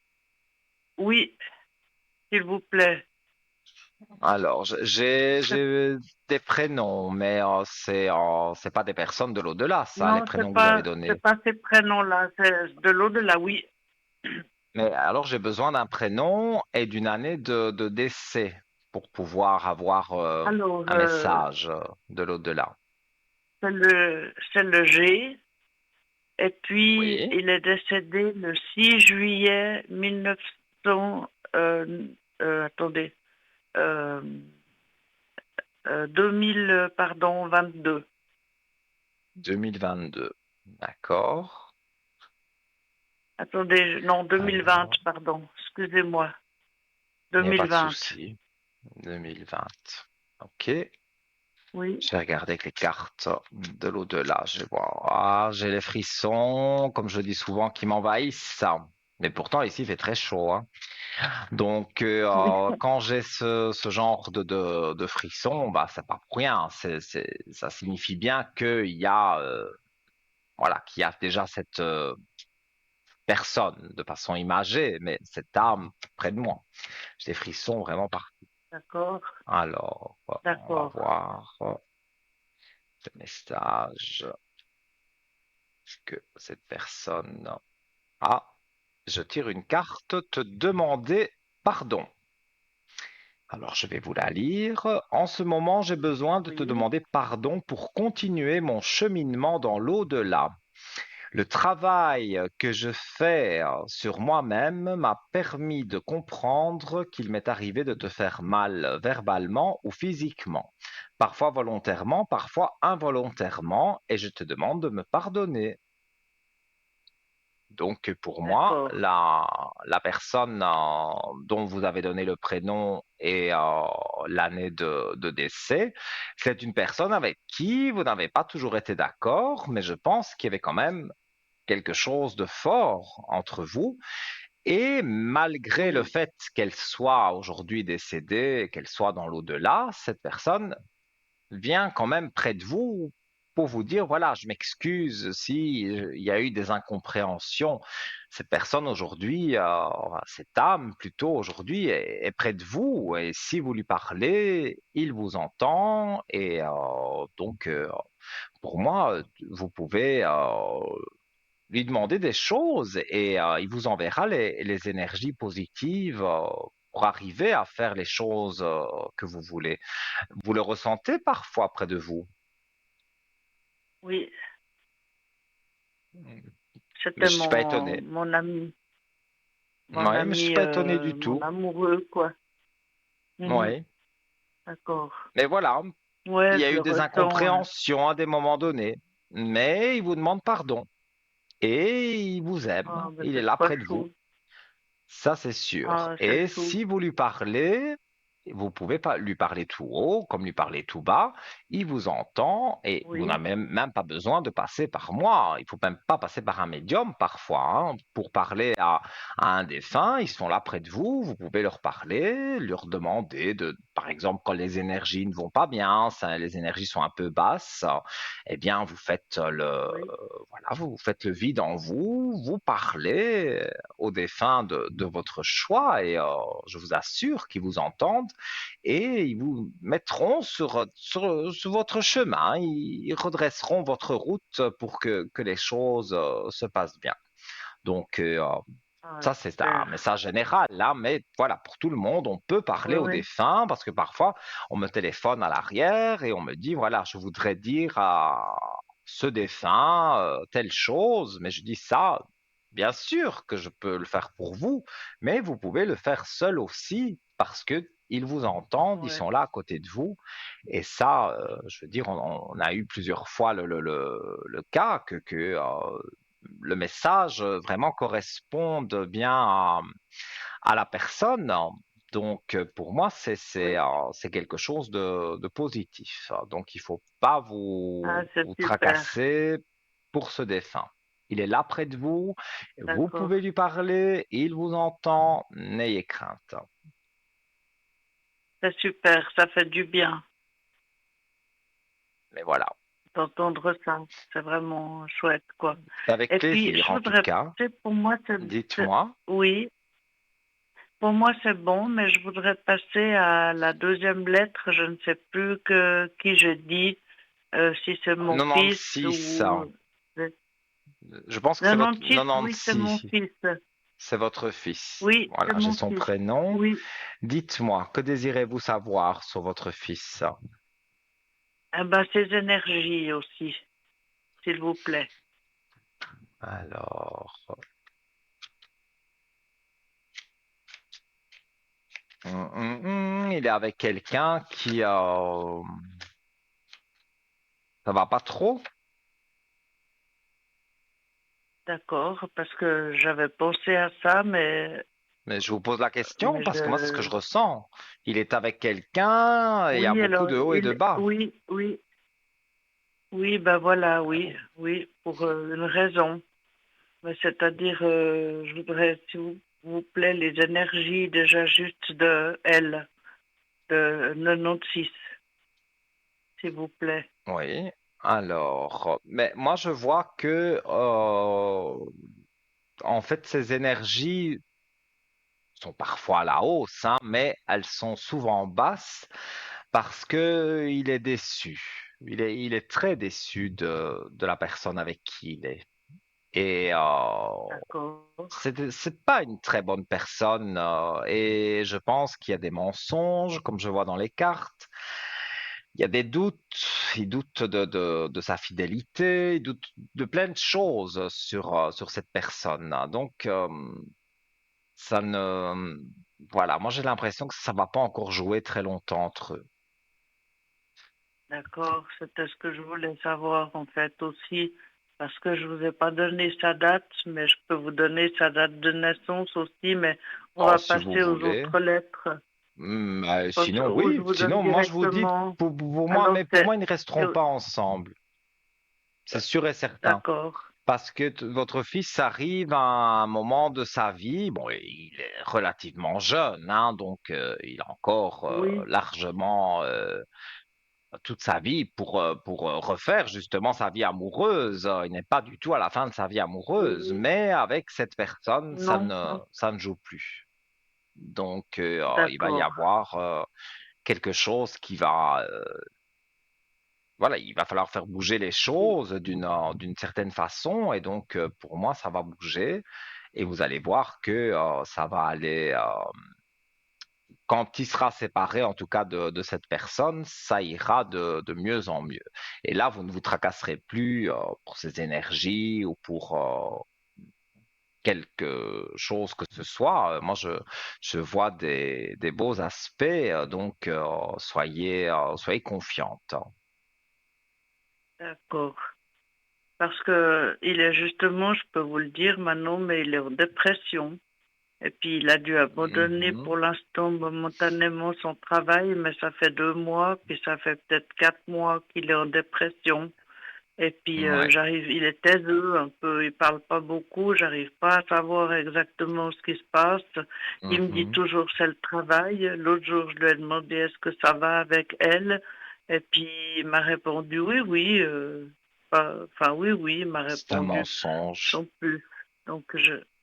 oui, s'il vous plaît. Alors, j'ai des prénoms, mais c'est pas des personnes de l'au-delà, ça, les Non, prénoms que vous avez c'est donnés. pas ces prénoms-là, c'est de l'au-delà, oui. Mais alors, j'ai besoin d'un prénom et d'une année de décès pour pouvoir avoir Alors, un message de l'au-delà. c'est le G, et puis Oui, il est décédé le 6 juillet 1900, attendez, euh, 2000, pardon, 22. 2022. D'accord. Attendez, non, 2020, Alors, pardon, excusez-moi, il n'y a pas de 2020, souci. 2020. Ok. oui. Je vais regarder avec les cartes de l'au-delà. Je vais voir. Ah, j'ai les frissons, comme je dis souvent, qui m'envahissent. Mais pourtant, ici, il fait très chaud, hein. Donc, quand j'ai ce genre de frissons, bah, c'est pas pour rien. Ça signifie bien voilà, qu'il y a déjà cette personne de façon imagée, mais cette âme près de moi. J'ai des frissons vraiment partout. D'accord, Alors, on va d'accord, voir le message que cette personne a. Je tire une carte, te demander pardon. Alors, je vais vous la lire. En ce moment, j'ai besoin de te oui, demander pardon pour continuer mon cheminement dans l'au-delà. Le travail que je fais sur moi-même m'a permis de comprendre qu'il m'est arrivé de te faire mal verbalement ou physiquement, parfois volontairement, parfois involontairement, et je te demande de me pardonner. Donc, pour moi, d'accord, la personne dont vous avez donné le prénom et l'année de décès, c'est une personne avec qui vous n'avez pas toujours été d'accord, mais je pense qu'il y avait quand même quelque chose de fort entre vous. Et malgré le oui, fait qu'elle soit aujourd'hui décédée, qu'elle soit dans l'au-delà, cette personne vient quand même près de vous pour vous dire, voilà, je m'excuse si il y a eu des incompréhensions. Cette personne aujourd'hui, enfin, cette âme plutôt aujourd'hui est près de vous et si vous lui parlez, il vous entend et donc pour moi, vous pouvez lui demander des choses et il vous enverra les énergies positives pour arriver à faire les choses que vous voulez. Vous le ressentez parfois près de vous. oui. Mais C'était je suis pas étonné. mon Ouais, mais je suis ami, pas étonné du mon tout. amoureux, quoi. Mhm, Ouais. d'accord. Mais voilà, il Ouais, y a je eu le des ressens, hein. incompréhensions à des moments donnés. Mais il vous demande pardon. Et il vous aime. Ah, ben Il est c'est là trop près de vous. chou. Ça, c'est sûr. Ah, c'est Et chou. si vous lui parlez, vous pouvez pas lui parler tout haut, comme lui parler tout bas. Il vous entend et vous Oui, n'avez même pas besoin de passer par moi. Il faut même pas passer par un médium parfois, hein, pour parler à un défunt. Ils sont là près de vous. Vous pouvez leur parler, leur demander par exemple, quand les énergies ne vont pas bien, les énergies sont un peu basses, eh bien, oui. voilà, vous faites le vide en vous, vous parlez aux défunts de votre choix et je vous assure qu'ils vous entendent et ils vous mettront sur votre chemin. Ils redresseront votre route pour que les choses se passent bien. Donc, Ah, ça, c'est un super. message général, là, mais voilà, pour tout le monde, on peut Oui, parler aux oui. défunts parce que parfois, on me téléphone à l'arrière et on me dit, voilà, je voudrais dire à ce défunt telle chose, mais je dis ça, bien sûr que je peux le faire pour vous, mais vous pouvez le faire seul aussi parce que ils vous entendent, ils Ouais. sont là à côté de vous. Et ça, je veux dire, on a eu plusieurs fois le cas que le message vraiment corresponde bien à la personne. Donc, pour moi, Oui. c'est quelque chose de positif. Donc, il faut pas Ah, c'est vous super. tracasser pour ce défunt. Il est là près de vous. Vous d'accord. pouvez lui parler. Il vous entend. N'ayez crainte. C'est super, ça fait du bien Mais voilà. d'entendre ça. C'est vraiment chouette, quoi. Avec Et puis, plaisir, je en tout voudrais cas. passer, pour moi, Dites-moi. oui, pour moi, c'est bon, mais je voudrais passer à la deuxième lettre. Je ne sais plus qui je dis, si c'est mon fils 96. ou... Je pense que c'est votre 96, oui, c'est mon 96. fils. C'est votre fils. Oui, c'est Voilà, j'ai mon son fils. prénom. Oui. Dites-moi, que désirez-vous savoir sur votre fils? Eh ben, ses énergies aussi, s'il vous plaît. Alors, il est avec quelqu'un qui, ça va pas trop, D'accord, parce que j'avais pensé à ça, mais je vous pose la question mais parce que moi, c'est ce que je je... ressens. Il est avec quelqu'un, et il y a Oui, beaucoup alors, de hauts et de bas. oui, oui, oui, ben voilà, oui, oui, pour une raison. Ben, c'est-à-dire, je voudrais, s'il vous plaît, les énergies déjà juste de elle, de 96, s'il vous plaît. Oui. Alors, mais moi, je vois que, en fait, ces énergies sont parfois à la hausse, hein, mais elles sont souvent basses parce que il est déçu. Il est très déçu de la personne avec qui il est. Et D'accord, c'est pas une très bonne personne. Et je pense qu'il y a des mensonges, comme je vois dans les cartes. Il y a des doutes. Il doute de sa fidélité. Il doute de plein de choses sur cette personne. Donc, ça ne... Voilà, moi j'ai l'impression que ça va pas encore jouer très longtemps entre eux. d'accord, c'était ce que je voulais savoir en fait aussi, parce que je vous ai pas donné sa date, mais je peux vous donner sa date de naissance aussi, mais on Oh, va si vous passer aux voulez. autres lettres. Sinon, Ou je oui. vous donne Sinon, moi je vous dis, directement. pour moi, Alors mais pour c'est... moi, ils ne resteront pas ensemble. C'est sûr et certain. D'accord. Parce que votre fils arrive à un moment de sa vie, bon, il est relativement jeune, hein, donc il a encore Oui, largement toute sa vie pour refaire justement sa vie amoureuse. Il n'est pas du tout à la fin de sa vie amoureuse, oui, mais avec cette personne, non, non, ça ne joue plus. Donc, il va y d'accord, avoir quelque chose qui va, voilà, il va falloir faire bouger les choses d'une certaine façon, et donc pour moi, ça va bouger, et vous allez voir que ça va aller. Quand il sera séparé, en tout cas de cette personne, ça ira de mieux en mieux. Et là, vous ne vous tracasserez plus pour ces énergies ou pour quelque chose que ce soit. Moi, je vois des beaux aspects, donc soyez confiante. d'accord. Parce que il est justement, je peux vous le dire maintenant, mais il est en dépression. Et puis il a dû abandonner Mhm. pour l'instant momentanément son travail, mais ça fait 2 mois, puis ça fait peut-être 4 mois qu'il est en dépression. Et puis Ouais. j'arrive, il est taiseux un peu, il parle pas beaucoup, j'arrive pas à savoir exactement ce qui se passe. Il me dit Mhm. toujours c'est le travail. L'autre jour je lui ai demandé est-ce que ça va avec elle, et puis il m'a répondu oui oui, enfin oui oui, il m'a C'est un répondu mensonge. sans plus. Donc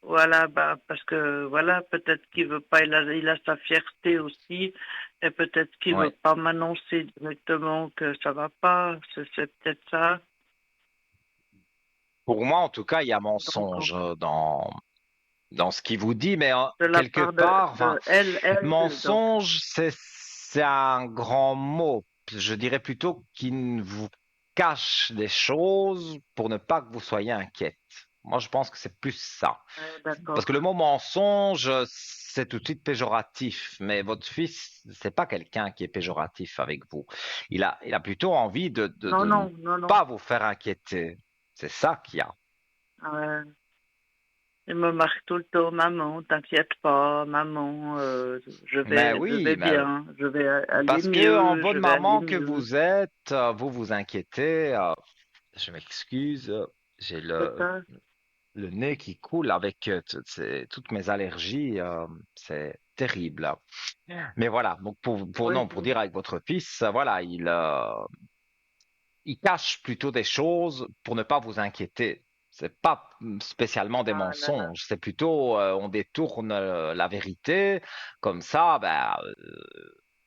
voilà, bah parce que voilà, peut-être qu'il veut pas, il a sa fierté aussi, et peut-être qu'il veut Ouais. pas m'annoncer directement que ça va pas, c'est peut-être ça. Pour moi, en tout cas, il y a Donc, mensonge dans ce qu'il vous dit, mais de la quelque part part, enfin, de elle, donc, mensonge, c'est un grand mot. Je dirais plutôt qu'il vous cache des choses pour ne pas que vous soyez inquiète. Moi, je pense que c'est plus ça. Parce d'accord. que le mot mensonge, c'est tout de suite péjoratif, mais votre fils, c'est pas quelqu'un qui est péjoratif avec vous. Il a plutôt envie Non, de ne non, non, non. pas vous faire inquiéter. C'est ça qu'il y a. Euh, il me marque tout le temps, maman, t'inquiète pas, maman, Mais je oui, vais mais bien, je vais aller parce que en mieux, je bonne vais aller maman que mieux. vous êtes, vous vous inquiétez. Je m'excuse, j'ai C'est le, ça? le nez qui coule avec toutes mes allergies, c'est terrible. Mais voilà, donc Oui, non, pour dire avec votre fils, voilà, il cache plutôt des choses pour ne pas vous inquiéter. C'est pas spécialement des ah là là, mensonges, c'est plutôt on détourne la vérité, comme ça,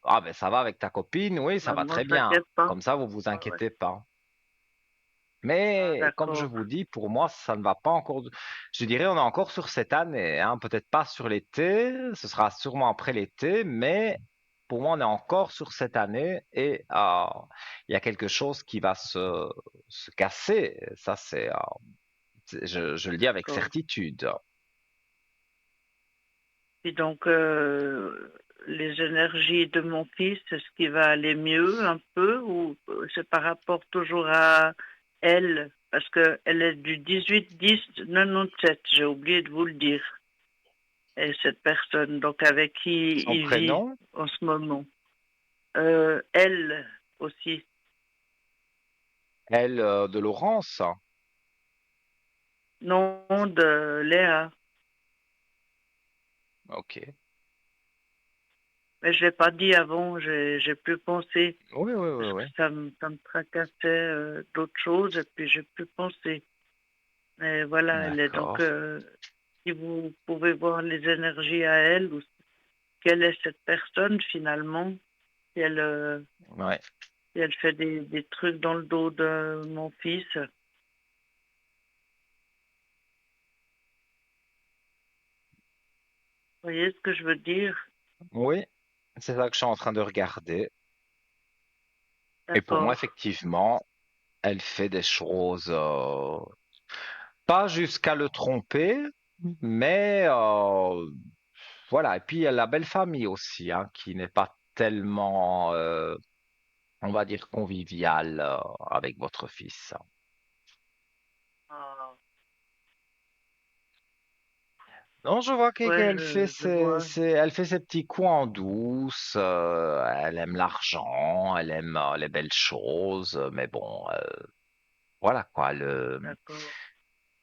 ah ben ça va avec ta copine, oui, ça bah, va moi, très ça bien. t'inquiète pas. Comme ça, vous vous Ah ouais. inquiétez pas. Ah, Mais comme je d'accord. vous dis, pour moi, ça ne va pas encore. Je dirais, on est encore sur cette année, hein, peut-être pas sur l'été, ce sera sûrement après l'été, mais pour moi, on est encore sur cette année et il y a quelque chose qui va se casser. Ça, je le dis avec D'accord. certitude. Et donc, les énergies de mon fils, est-ce qu'il va aller mieux un peu ou c'est par rapport toujours à elle? Parce qu'elle est du 18-10-97, j'ai oublié de vous le dire. Et cette personne, donc avec qui Son il vit prénom, en ce moment. Elle aussi, elle, de Laurence. nom de Léa. Ok. Mais je l'ai pas dit avant, j'ai plus pensé. Oui, oui, oui, Parce que oui. ça me tracassait d'autres choses et puis j'ai pu penser. Mais voilà, elle est donc, D'accord. si vous pouvez voir les énergies à elle, ou quelle est cette personne finalement, si elle, Ouais. si elle fait des trucs dans le dos de mon fils. Vous voyez ce que je veux dire? Oui, c'est ça que je suis en train de regarder. Et pour moi, D'accord. effectivement, elle fait des choses, pas jusqu'à le tromper, mais voilà. Et puis il y a la belle famille aussi, hein, qui n'est pas tellement, on va dire, conviviale avec votre fils. Ah, Non, je vois ouais, qu'elle fait je vois. elle fait ses petits coups en douce. Elle aime l'argent, elle aime les belles choses, mais bon, voilà quoi. D'accord.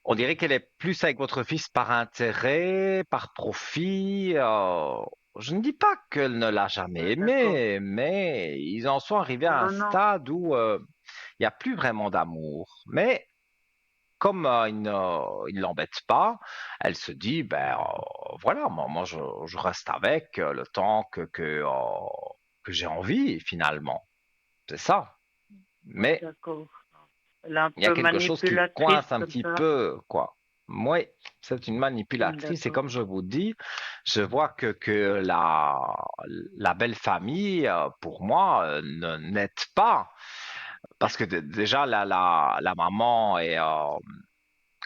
On dirait qu'elle est plus avec votre fils par intérêt, par profit. Je ne dis pas qu'elle ne l'a jamais Ouais, d'accord. aimé, mais ils en sont arrivés Oh à un non, non. stade où il n'y a plus vraiment d'amour. Mais comme il ne l'embête pas, elle se dit, ben voilà, moi je reste avec le temps que j'ai envie finalement. C'est ça. Ouais, Mais d'accord. Elle est un il y a peu quelque chose qui manipulatrice coince un comme petit ça. peu, quoi. Oui, c'est une manipulatrice et D'accord. comme je vous dis, je vois que la belle famille, pour moi, n'aide pas. Parce que déjà, la maman est,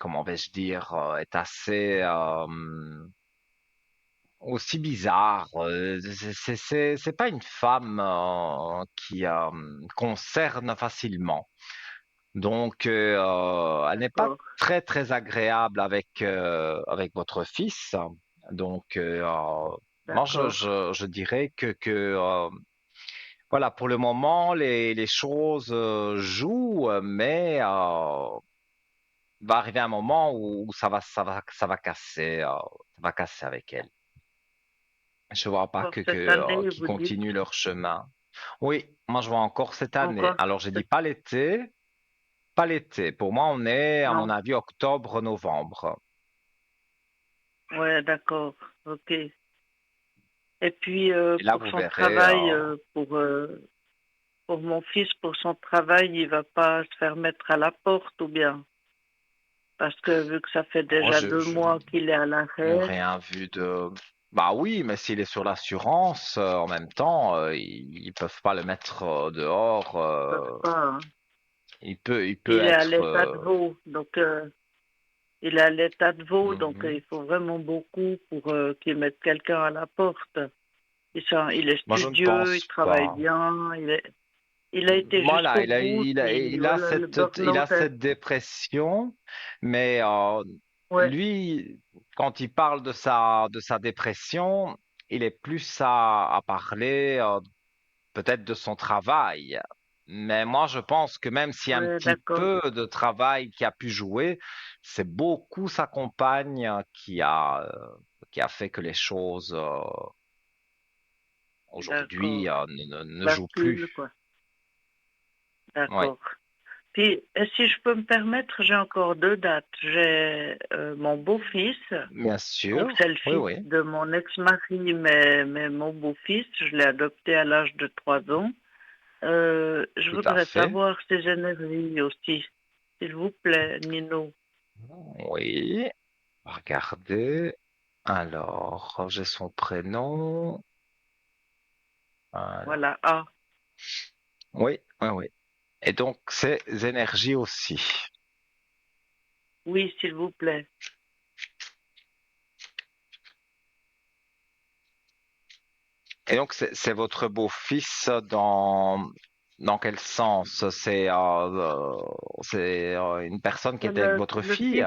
comment vais-je dire, est assez aussi bizarre. C'est pas une femme qui concerne facilement. Donc, elle n'est pas D'accord. très très agréable avec votre fils. Donc, moi D'accord. je dirais que voilà, pour le moment les choses jouent, mais va arriver un moment où ça va casser avec elle. Je vois pas Encore cette année, qu'ils vous dites. continuent leur chemin. Oui, moi je vois encore cette année. Encore Alors j'ai dit cette... pas l'été. Pas l'été. Pour moi, on est, à mon Non. avis, octobre, novembre. Ouais, d'accord. Ok. Et puis, Et là, pour vous son verrez. travail, pour mon fils, pour son travail, il va pas se faire mettre à la porte ou bien? Parce que vu que ça fait Oh, déjà 2 mois qu'il est à je n'ai l'arrêt, rien vu de. Bah oui, mais s'il est sur l'assurance, en même temps, ils peuvent pas le mettre dehors. ils peuvent pas, hein. Il peut Il est à être. l'état de veau, donc il est à l'état de veau, donc Mhm. il faut vraiment beaucoup pour qu'il mette quelqu'un à la porte. Il est Moi, je ne studieux, il pense travaille pas. bien, il a été Voilà, jusqu'au bout, puis voilà, le il a burn-out. cette dépression, mais Ouais, lui, quand il parle de sa dépression, il est plus à parler peut-être de son travail. Mais moi, je pense que même s'il y a un ouais, petit d'accord. peu de travail qui a pu jouer, c'est beaucoup sa compagne qui a fait que les choses aujourd'hui D'accord. ne jouent Bascule, plus. quoi. Oui, D'accord. Puis, si je peux me permettre, j'ai encore deux dates. J'ai mon beau-fils, bien donc sûr. c'est le Oui, fils oui, de mon ex-mari, mais mon beau-fils, je l'ai adopté à l'âge de 3 ans. Je tout à voudrais fait. savoir ses énergies aussi, s'il vous plaît, Nino. Oui, regardez. Alors, j'ai son prénom. Alors, Voilà. Ah, oui, oui, oui. Et donc, ses énergies aussi. oui, s'il vous plaît. Et donc, c'est votre beau-fils dans quel sens? C'est une personne qui était avec votre Le fille?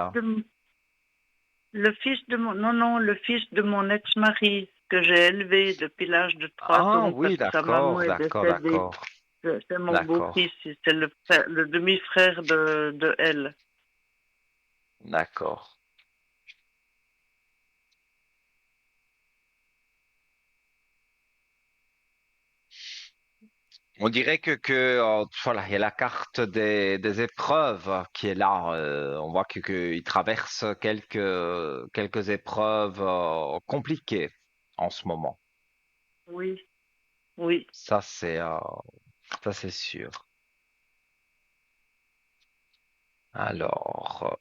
fils de, non, non, le fils de mon ex-mari que j'ai élevé depuis l'âge de trois Ah ans parce oui, que sa maman d'accord, est d'accord, décédée. d'accord, C'est mon beau-fils, d'accord, c'est le demi-frère de elle. d'accord. On dirait voilà, il y a la carte des épreuves qui est là. On voit qu'il traverse quelques épreuves compliquées en ce moment. Oui, oui, Ça, ça, c'est sûr. Alors,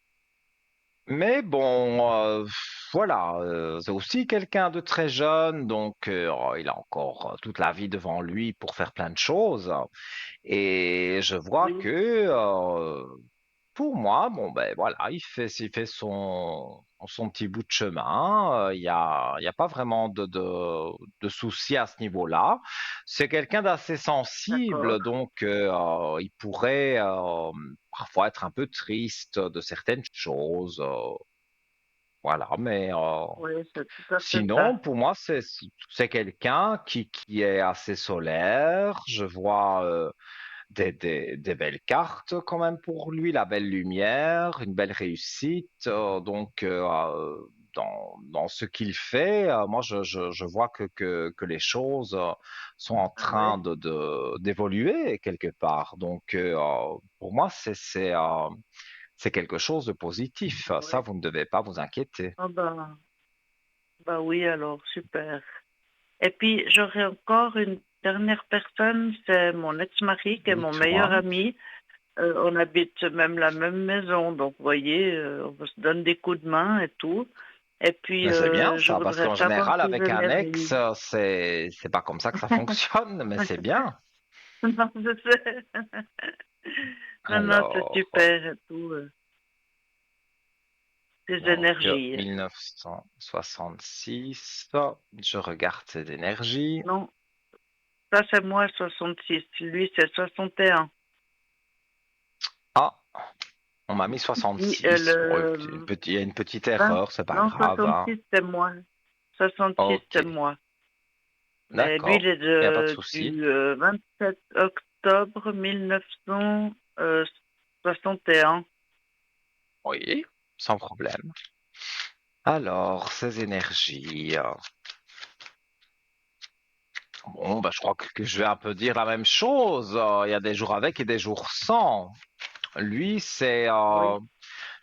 mais bon, voilà, c'est aussi quelqu'un de très jeune, donc il a encore toute la vie devant lui pour faire plein de choses. Et je vois oui. que pour moi, bon ben voilà, il fait son petit bout de chemin. Il y a pas vraiment de souci à ce niveau-là. C'est quelqu'un d'assez D'accord. sensible, donc il pourrait parfois être un peu triste de certaines choses. Voilà, mais Oui, c'est tout à fait ça. sinon, pour moi, c'est quelqu'un qui est assez solaire. Je vois des belles cartes quand même pour lui, la belle lumière, une belle réussite. Donc, dans ce qu'il fait, moi, je vois que les choses sont en Ah ouais. train d'évoluer quelque part. Donc, pour moi, c'est quelque chose de positif. Ah Ça, ouais. vous ne devez pas vous inquiéter. Ah bah oui, alors, super. Et puis, j'aurais encore une dernière personne, c'est mon ex-mari, qui est mon meilleur Dites-moi. ami. On habite même la même maison, donc vous voyez, on se donne des coups de main et tout. Et puis, Mais c'est bien je ça, parce voudrais qu'en savoir général, ses avec un ex, énergies. c'est pas comme ça que ça fonctionne, mais c'est bien. Non, je sais. Non, non, c'est Alors, super et tout. Ses donc énergies. 1966, je regarde ses énergies. Non, ça c'est moi, 66. Lui, c'est 61. Ah, on m'a mis Lui, 66. Bon, le il y a une petite 20... erreur, c'est pas Non, grave, hein. 66, c'est moi. 66, Ok, c'est moi. Mais lui, il d'accord, est il n'y a pas de souci. du 27 octobre 1961. Oui, sans problème. Alors, ces énergies. Bon, bah, je crois que je vais un peu dire la même chose. Il y a des jours avec et des jours sans. Lui, Oui.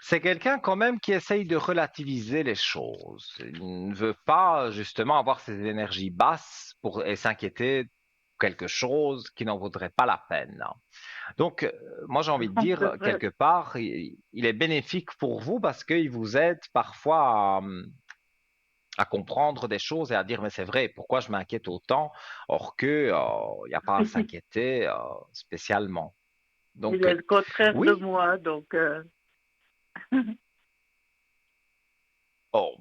c'est quelqu'un quand même qui essaye de relativiser les choses. Il ne veut pas justement avoir ses énergies basses et s'inquiéter de quelque chose qui n'en vaudrait pas la peine. Donc, moi, j'ai envie de Non, dire, c'est vrai. quelque part, il est bénéfique pour vous parce qu'il vous aide parfois à comprendre des choses et à dire, mais c'est vrai, pourquoi je m'inquiète autant, or que, il n'y a pas à s'inquiéter spécialement. Il Donc, est le contraire de oui, moi, donc oh,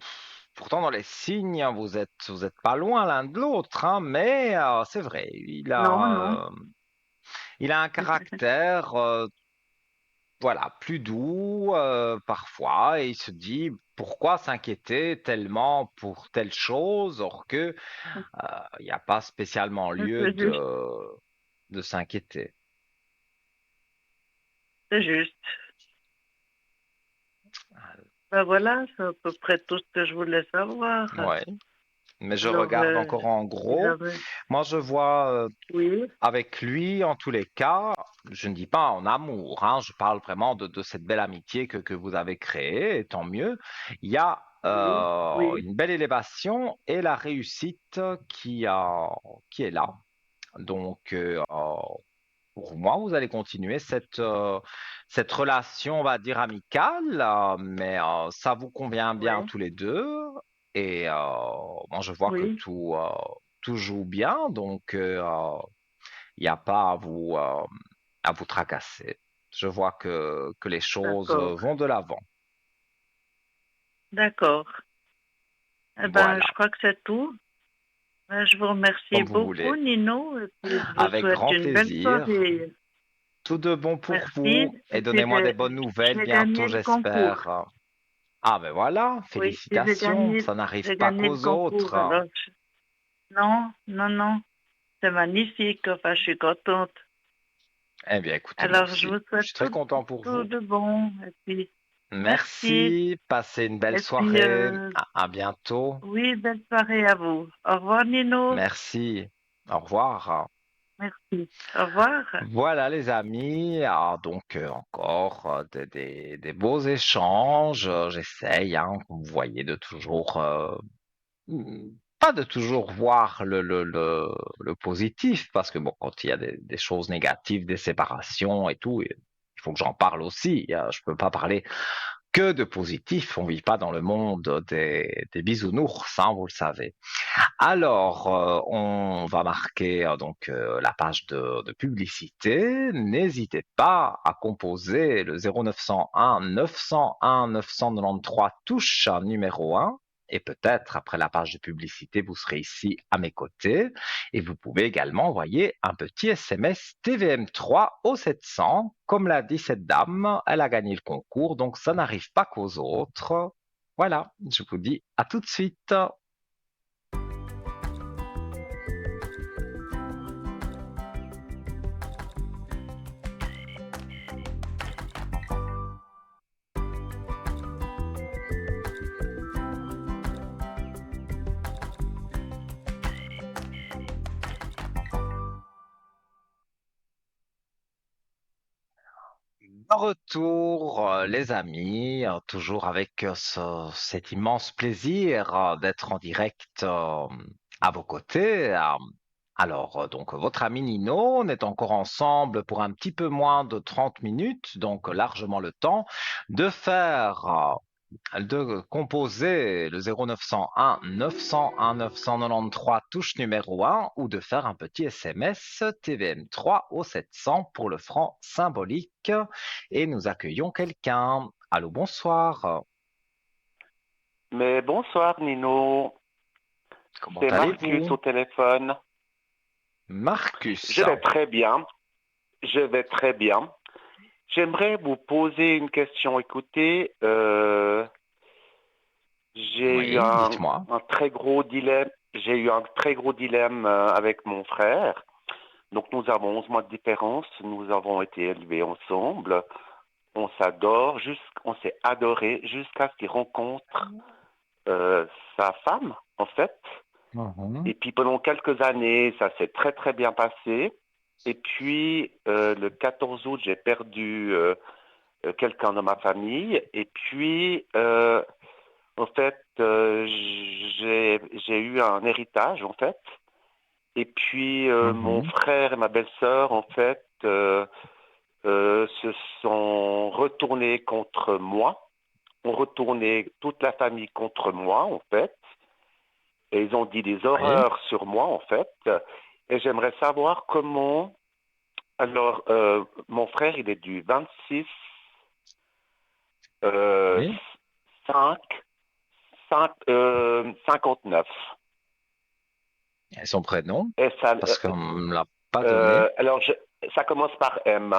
pourtant dans les signes, vous êtes pas loin l'un de l'autre, hein, mais c'est vrai, non, non. il a un caractère, voilà, plus doux parfois, et il se dit pourquoi s'inquiéter tellement pour telle chose, or que il n'y a pas spécialement lieu C'est juste, de s'inquiéter. c'est juste. Ben voilà, c'est à peu près tout ce que je voulais savoir. Ouais. Mais je Alors, regarde encore en ils gros. avaient... Moi, je vois Oui, avec lui, en tous les cas, je ne dis pas en amour, hein, je parle vraiment de cette belle amitié que vous avez créée, et tant mieux. Il y a oui, oui, une belle élévation et la réussite qui est là. Donc, pour moi, vous allez continuer cette relation, on va dire, amicale, mais ça vous convient bien oui, tous les deux. Et moi, je vois que oui, tout joue bien, donc il n'y a pas à vous tracasser. Je vois que les choses d'accord, vont de l'avant. d'accord. Eh ben, Voilà, je crois que c'est tout. Je vous remercie comme vous beaucoup, voulez. Nino, et puis je vous Avec souhaite grand une belle plaisir. soirée. Tout de bon pour Merci. vous Et et puis, donnez-moi des bonnes nouvelles j'ai bientôt, gagné le concours. j'espère. Ah ben voilà, Oui, et félicitations, ça n'arrive j'ai pas gagné le qu'aux concours. autres. Alors, non, non, non, c'est magnifique. Enfin, je suis contente. Eh bien, écoutez, moi Alors, je aussi, vous je souhaite suis très content pour tout vous. de bon. Et puis, merci. Merci, passez une belle Et puis, soirée, à bientôt. oui, belle soirée à vous. Au revoir, Nino. Merci, au revoir. Merci. Au revoir. Voilà les amis, donc encore des beaux échanges. J'essaye, hein, comme vous voyez, de toujours pas de toujours voir le positif, parce que bon, quand il y a des choses négatives, des séparations et tout, il faut que j'en parle aussi. Je peux pas parler que de positif. On vit pas dans le monde des bisounours, hein, vous le savez. Alors, on va marquer la page de publicité. N'hésitez pas à composer le 0901 901 993 touche numéro 1. Et peut-être après la page de publicité, vous serez ici à mes côtés. Et vous pouvez également envoyer un petit SMS TVM3 au 700. Comme l'a dit cette dame, elle a gagné le concours, donc ça n'arrive pas qu'aux autres. Voilà, je vous dis à tout de suite. De retour, les amis, toujours avec cet immense plaisir d'être en direct à vos côtés. Alors, donc, votre ami Nino, on est encore ensemble pour un petit peu moins de 30 minutes, donc largement le temps de faire de composer le 0901 901 993 touche numéro 1 ou de faire un petit SMS TVM3 au 700 pour le franc symbolique. Et nous accueillons quelqu'un. Allô, bonsoir. Mais bonsoir Nino, Comment c'est Marcus allez-vous? au téléphone. Marcus. Je vais très bien, je vais très bien. J'aimerais vous poser une question. Écoutez, j'ai eu Oui, dites-moi. un très gros dilemme. J'ai eu un très gros dilemme avec mon frère. Donc nous avons 11 mois de différence. Nous avons été élevés ensemble. On s'adore, on s'est adoré jusqu'à ce qu'il rencontre sa femme, en fait. Mhm. Et puis pendant quelques années, ça s'est très très bien passé. Et puis le 14 août, j'ai perdu quelqu'un de ma famille. Et puis en fait, j'ai eu un héritage en fait. Et puis mon Mhm. frère et ma belle-sœur en fait se sont retournés contre moi, ont retourné toute la famille contre moi en fait. Et ils ont dit des Oui, horreurs sur moi, en fait. Et j'aimerais savoir comment... Alors, mon frère, il est du 26 euh, oui. 5, 59. Et son prénom, Et ça, parce qu'on ne l'a pas donné. alors, ça commence par M.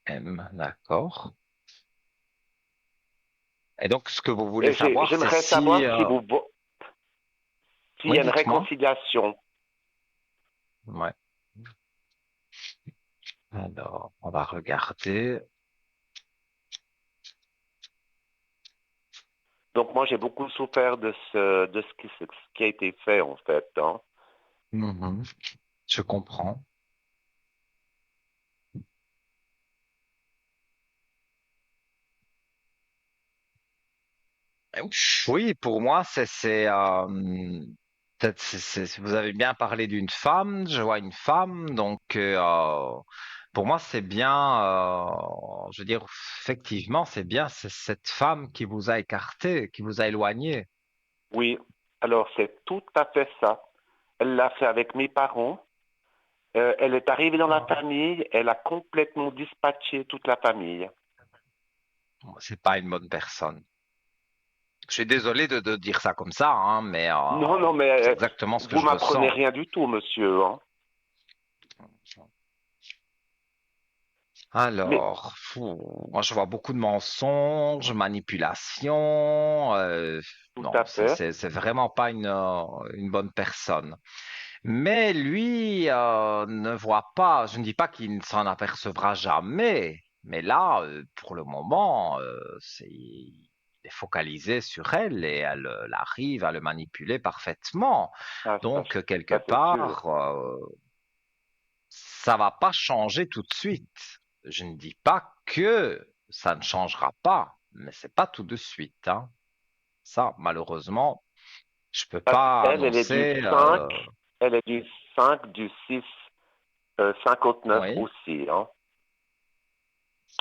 M, d'accord. Et donc, ce que vous voulez Et savoir, c'est j'aimerais si... savoir si s'il y Oui, a une dites-moi. réconciliation. Ouais. Alors, on va regarder. Donc moi j'ai beaucoup souffert de ce qui a été fait en fait, hein. Mhm. Je comprends. Oui, pour moi, vous avez bien parlé d'une femme, je vois une femme, donc pour moi, c'est bien, je veux dire, effectivement, c'est bien, c'est cette femme qui vous a écarté, qui vous a éloigné. Oui, alors c'est tout à fait ça. Elle l'a fait avec mes parents. Elle est arrivée dans la famille, elle a complètement dispatché toute la famille. C'est pas une bonne personne. Je suis désolé de dire ça comme ça, hein, mais Non, non, mais c'est exactement ce que vous je m'apprenez ressens. rien du tout, monsieur, hein. Mais Alors, moi je vois beaucoup de mensonges, manipulations. tout Non, à fait. c'est vraiment pas une bonne personne. Mais lui ne voit pas. Je ne dis pas qu'il ne s'en apercevra jamais, mais là, pour le moment, il est focalisé sur elle et elle arrive à le manipuler parfaitement. Ah, Donc quelque ça, c'est sûr. part, ça va pas changer tout de suite. Je ne dis pas que ça ne changera pas, mais c'est pas tout de suite, hein. Ça, malheureusement, je peux Parce pas qu'elle, elle est du annoncer. 5, elle est du 5, du 6, 59 Oui, aussi, hein.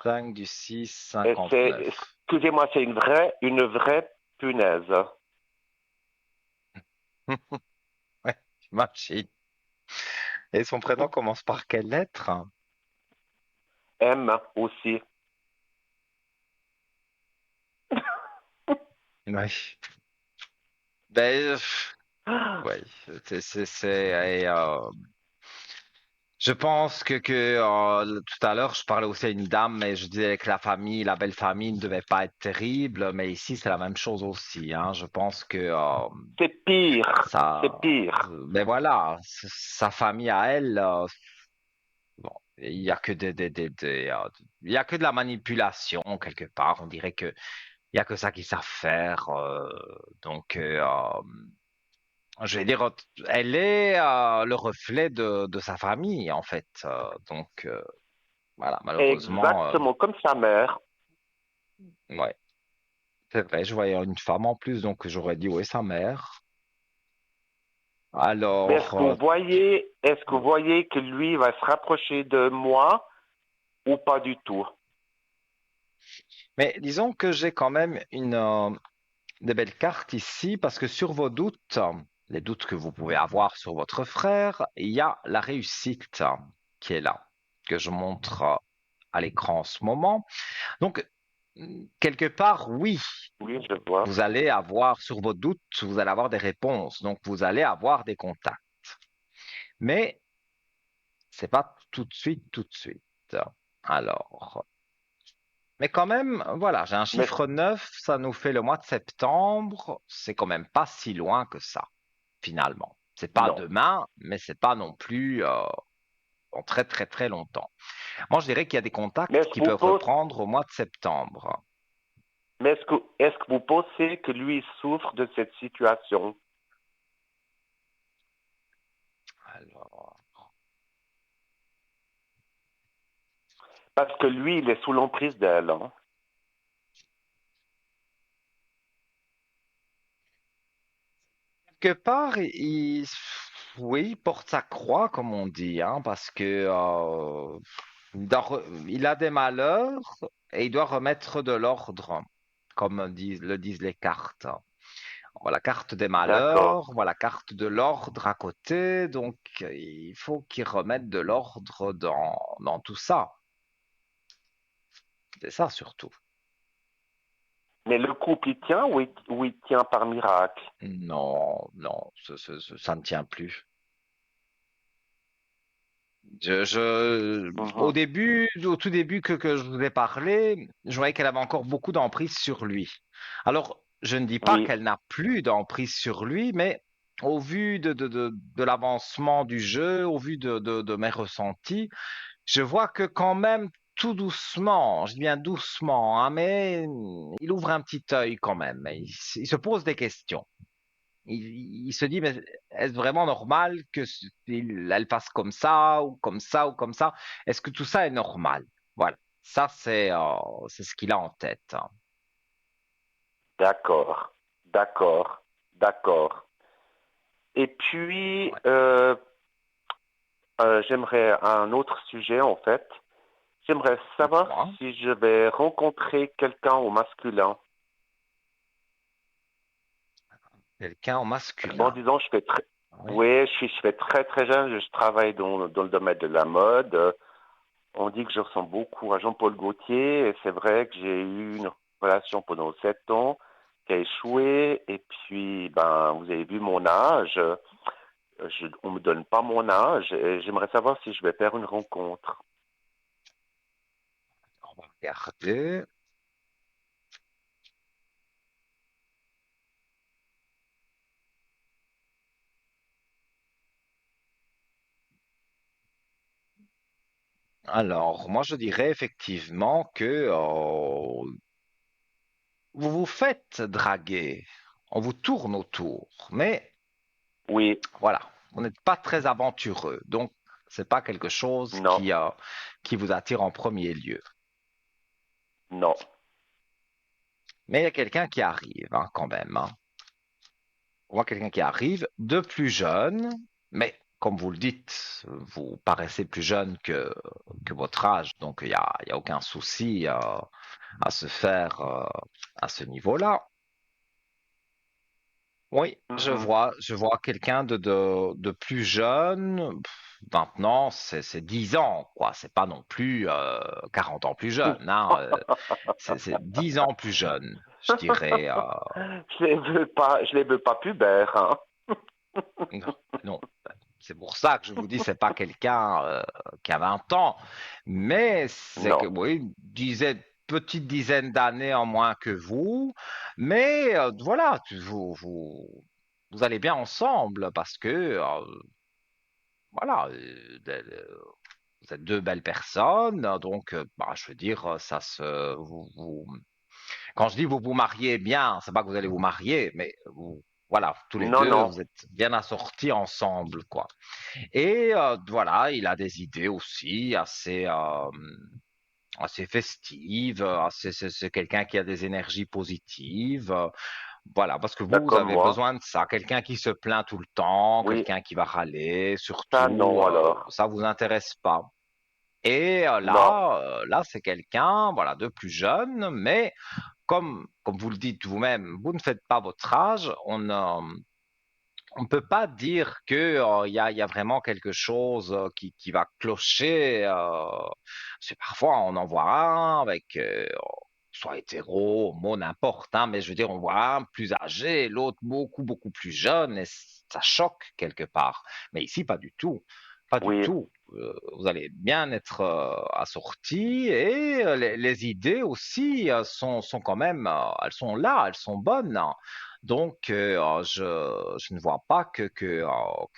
5 du 6, Et c'est, 59. excusez-moi, c'est une vraie punaise. Ouais, j'imagine. Et son prénom commence par quelle lettre? M aussi. Oui. Ben, ouais, je pense que tout à l'heure, je parlais aussi à une dame, mais je disais que la famille, la belle famille ne devait pas être terrible, mais ici, c'est la même chose aussi, hein. Je pense que C'est pire. ça, C'est pire. mais voilà, sa famille à elle, bon, il y a que il y a que de la manipulation quelque part. On dirait que il y a que ça qu'ils savent faire. Donc, je vais dire, elle est le reflet de sa famille, en fait. Donc, voilà, malheureusement, Exactement comme sa mère. ouais, c'est vrai, je voyais une femme en plus, donc j'aurais dit, oui, sa mère. Mais Alors, est-ce que vous voyez que lui va se rapprocher de moi ou pas du tout? mais disons que j'ai quand même des belles cartes ici, parce que sur vos doutes, les doutes que vous pouvez avoir sur votre frère, il y a la réussite qui est là, que je montre à l'écran en ce moment. Donc, quelque part, oui, Oui, je vois. vous allez avoir sur vos doutes, vous allez avoir des réponses, donc vous allez avoir des contacts. Mais c'est pas tout de suite, tout de suite. Alors, mais quand même, voilà, j'ai un Mais, chiffre 9, ça nous fait le mois de septembre, c'est quand même pas si loin que ça, finalement. C'est pas non. demain, mais c'est pas non plus en très très très longtemps. Moi, je dirais qu'il y a des Mais contacts est-ce que qui vous peuvent pos- reprendre au mois de septembre. mais est-ce que vous pensez que lui souffre de cette situation? Alors, Parce que lui, il est sous l'emprise d'elle, hein. quelque part, oui, il porte sa croix, comme on dit, hein, parce que il a des malheurs et il doit remettre de l'ordre, comme le disent les cartes. On voit la carte des D'accord. malheurs, on voit la carte de l'ordre à côté, donc il faut qu'il remette de l'ordre dans tout ça. C'est ça surtout. Mais le couple, il tient ou il tient par miracle? Non, non, ça ne tient plus. Mhm. Au tout début que je vous ai parlé, je voyais qu'elle avait encore beaucoup d'emprise sur lui. Alors, je ne dis pas Oui. qu'elle n'a plus d'emprise sur lui, mais au vu de l'avancement du jeu, au vu de mes ressentis, je vois que quand même tout doucement, je dis bien doucement, hein, mais il ouvre un petit œil quand même. Il se pose des questions. Il se dit, mais est-ce vraiment normal que elle fasse comme ça ou comme ça ou comme ça? Est-ce que tout ça est normal? Voilà, ça c'est ce qu'il a en tête, hein. D'accord, d'accord, d'accord. Et puis, Ouais. j'aimerais un autre sujet en fait. J'aimerais savoir Dites-moi. si je vais rencontrer quelqu'un au masculin. Quelqu'un en Bon, masculin. disons, Oui. oui, je fais très très jeune, je travaille dans le domaine de la mode. On dit que je ressemble beaucoup à Jean-Paul Gaultier, et c'est vrai que j'ai eu une relation pendant 7 ans qui a échoué, et puis, ben, vous avez vu mon âge, on me donne pas mon âge, et j'aimerais savoir si je vais faire une rencontre. On va regarder. Alors, moi, je dirais effectivement que vous vous faites draguer. On vous tourne autour. Mais Oui, voilà, vous n'êtes pas très aventureux. Donc, c'est pas quelque chose non, qui vous attire en premier lieu. non. Mais il y a quelqu'un qui arrive, hein, quand même, hein. On voit quelqu'un qui arrive de plus jeune, mais comme vous le dites, vous paraissez plus jeune que votre âge. Donc, il y a aucun souci à se faire à ce niveau-là. Oui, Mhm. je vois quelqu'un de plus jeune. Maintenant, c'est 10 ans, quoi. C'est pas non plus 40 ans plus jeune, hein. C'est 10 ans plus jeune, je dirais. Je les veux pas pubères, hein. Non, non. C'est pour ça que je vous dis, c'est pas quelqu'un qui a 20 ans, mais c'est que, Non, oui, petite dizaine d'années en moins que vous, mais voilà, vous allez bien ensemble parce que, voilà, vous êtes deux belles personnes, donc, bah, je veux dire, quand je dis vous vous mariez bien, c'est pas que vous allez vous marier, mais voilà, tous les non, deux, non. vous êtes bien assortis ensemble, quoi. Et voilà, il a des idées aussi assez festives, c'est quelqu'un qui a des énergies positives. Voilà, parce que Pas vous comme avez moi. besoin de ça, quelqu'un qui se plaint tout le temps, Oui, quelqu'un qui va râler, ça surtout, non alors. ça vous intéresse pas. Et Non, là, c'est quelqu'un, voilà, de plus jeune, mais comme vous le dites vous-même, vous ne faites pas votre âge, on ne peut pas dire que il y a vraiment quelque chose qui va clocher. C'est parfois on en voit un avec soit hétéro, homo, n'importe, hein, mais je veux dire, on voit un plus âgé, l'autre beaucoup plus jeune, et ça choque quelque part. Mais ici, pas du tout, pas du oui, tout. Vous allez bien être assortis et les idées aussi sont quand même, elles sont là, elles sont bonnes, hein. Donc, je ne vois pas que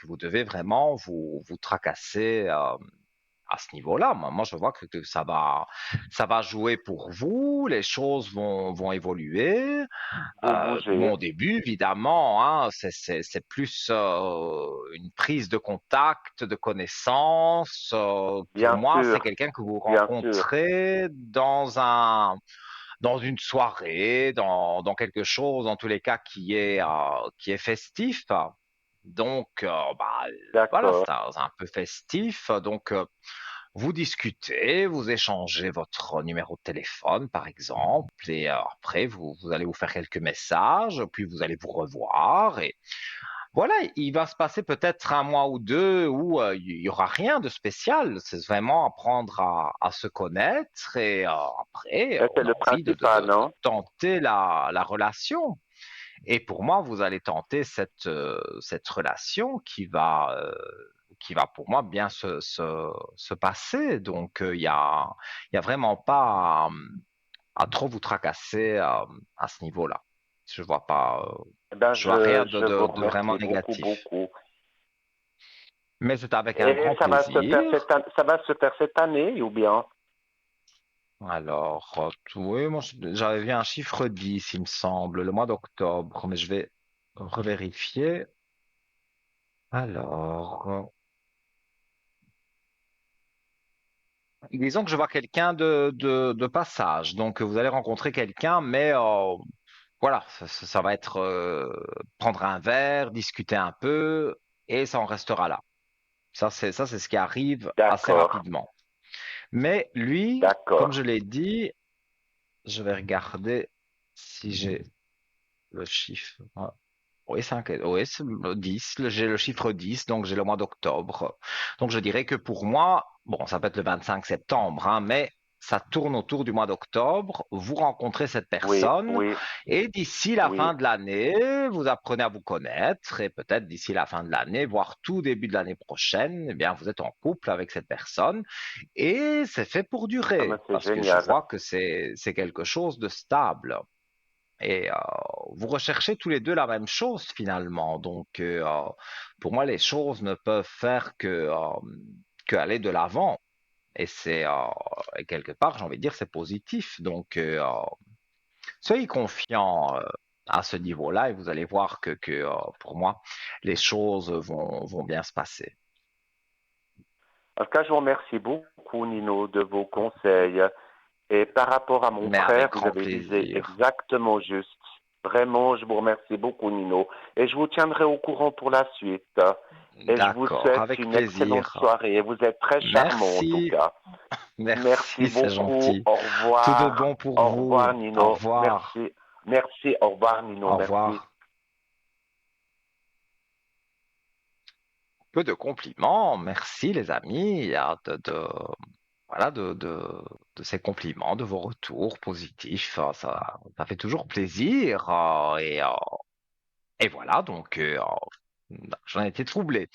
vous devez vraiment vous tracasser à ce niveau-là. Moi, je vois que ça va jouer pour vous, les choses vont évoluer. vous bougez. Bon, au début, évidemment, hein, c'est plus une prise de contact, de connaissance. Pour Bien moi, c'est sûr, quelqu'un que vous bien sûr. rencontrez dans une soirée, dans quelque chose, en tous les cas, qui est festif. Donc, bah, voilà, D'accord. c'est un peu festif. Donc, vous discutez, vous échangez votre numéro de téléphone, par exemple, et après, vous allez vous faire quelques messages, puis vous allez vous revoir, et voilà, il va se passer peut-être un mois ou deux où il y aura rien de spécial. C'est vraiment apprendre à se connaître, et après, Et c'est on a le envie principal, de non? tenter la relation. Et pour moi, vous allez tenter cette relation qui va pour moi bien se passer. Donc, il y a vraiment pas à trop vous tracasser à ce niveau-là. Je vois pas, Eh ben, je vois rien je vous de vraiment remercie beaucoup, négatif. beaucoup. Mais c'est avec un Et grand plaisir. ça va se faire cette année ou bien? Alors, oui, moi j'avais vu un chiffre 10, il me semble, le mois d'octobre, mais je vais revérifier. Alors, disons que je vois quelqu'un de passage, donc vous allez rencontrer quelqu'un, mais voilà, ça va être prendre un verre, discuter un peu, et ça en restera là. Ça, c'est ce qui arrive assez D'accord, rapidement. Mais lui, comme d'accord. je l'ai dit, je vais regarder si j'ai le chiffre. Oui, oui, c'est le 10. J'ai le chiffre 10, donc j'ai le mois d'octobre. Donc je dirais que pour moi, bon, ça peut être le 25 septembre, hein, mais ça tourne autour du mois d'octobre. Vous rencontrez cette Oui, personne oui, et d'ici la fin oui. de l'année, vous apprenez à vous connaître et peut-être d'ici la fin de l'année, voire tout début de l'année prochaine, eh bien, vous êtes en couple avec cette personne et c'est fait pour Ah, mais durer c'est parce que je génial. vois que c'est quelque chose de stable. Et vous recherchez tous les deux la même chose finalement. Donc, pour moi, les choses ne peuvent faire que aller de l'avant. Et et quelque part, j'ai envie de dire, c'est positif. Donc, soyez confiants à ce niveau-là et vous allez voir que pour moi, les choses vont bien se passer. En tout cas, je vous remercie beaucoup, Nino, de vos conseils. Et par rapport à mon Mais avec frère, vous grand avez visé plaisir. exactement juste. Vraiment, je vous remercie beaucoup, Nino. Et je vous tiendrai au courant pour la suite. Et je vous D'accord, souhaite avec une excellente plaisir. soirée. Vous êtes très charmant, en tout Merci, cas. Merci merci, c'est beaucoup. gentil. Au Tout de revoir. bon pour Au vous. revoir, Au Nino. revoir. Merci. Merci. Au revoir, Nino. Au Merci. revoir. Peu de compliments. Merci, les amis, voilà, de ces compliments, de vos retours positifs. Ça fait toujours plaisir. Et voilà, donc, j'en ai été troublé.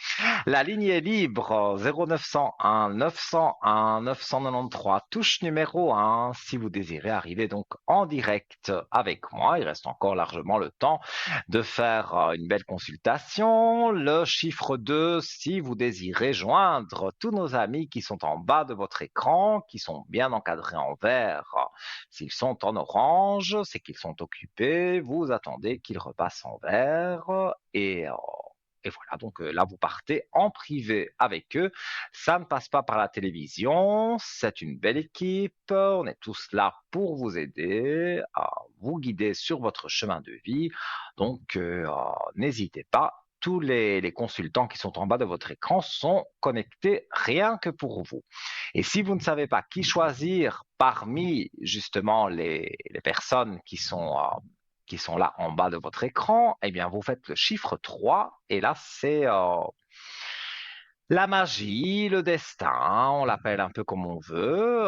La ligne est libre, 0901 901 993, touche numéro 1, si vous désirez arriver donc en direct avec moi. Il reste encore largement le temps de faire une belle consultation. Le chiffre 2, si vous désirez joindre tous nos amis qui sont en bas de votre écran, qui sont bien encadrés en vert. S'ils sont en orange, c'est qu'ils sont occupés. Vous attendez qu'ils repassent en vert et voilà, donc là, vous partez en privé avec eux. Ça ne passe pas par la télévision. C'est une belle équipe. On est tous là pour vous aider, à vous guider sur votre chemin de vie. Donc, n'hésitez pas. Tous les consultants qui sont en bas de votre écran sont connectés rien que pour vous. Et si vous ne savez pas qui choisir parmi justement les personnes qui sont là en bas de votre écran, eh bien, vous faites le chiffre 3 et là, c'est la magie, le destin, on l'appelle un peu comme on veut.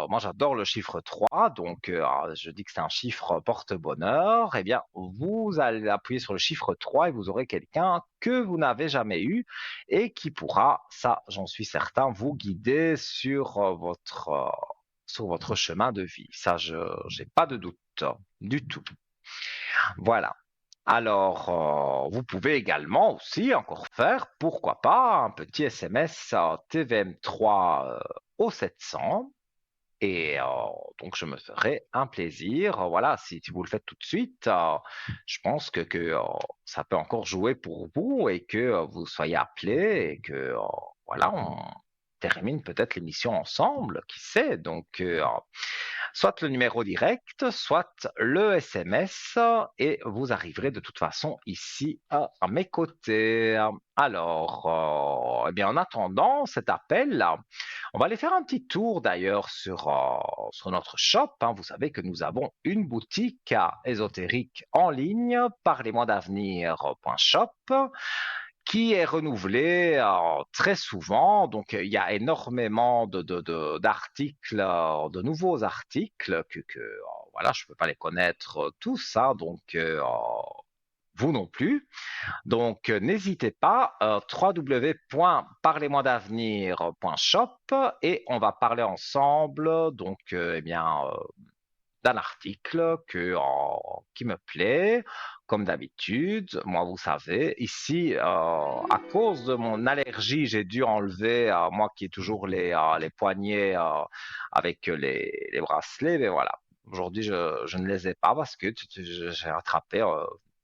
Moi, j'adore le chiffre 3, donc je dis que c'est un chiffre porte-bonheur. Eh bien, vous allez appuyer sur le chiffre 3 et vous aurez quelqu'un que vous n'avez jamais eu et qui pourra, ça, j'en suis certain, vous guider sur votre chemin de vie. Ça, je n'ai pas de doute du tout. Voilà. Alors, vous pouvez également aussi encore faire, pourquoi pas, un petit SMS à TVM3 au 700. Et donc, je me ferai un plaisir. Voilà, si vous le faites tout de suite, je pense que ça peut encore jouer pour vous et que vous soyez appelé et que voilà, on termine peut-être l'émission ensemble, qui sait. Donc, soit le numéro direct, soit le SMS, et vous arriverez de toute façon ici à mes côtés. Alors, eh bien, en attendant cet appel, on va aller faire un petit tour d'ailleurs sur notre shop, hein. Vous savez que nous avons une boutique ésotérique en ligne, parlez-moi d'avenir.shop, qui est renouvelée très souvent. Donc, il y a énormément d'articles, de nouveaux articles voilà, je ne peux pas les connaître tous, hein, donc vous non plus. Donc, n'hésitez pas, www.parlez-moi-d'avenir.shop et on va parler ensemble, donc, eh bien, d'un article qui me plaît. Comme d'habitude, moi, vous savez, ici, à cause de mon allergie, j'ai dû enlever, moi qui ai toujours les poignets avec les bracelets, mais voilà. Aujourd'hui, je ne les ai pas parce que j'ai attrapé,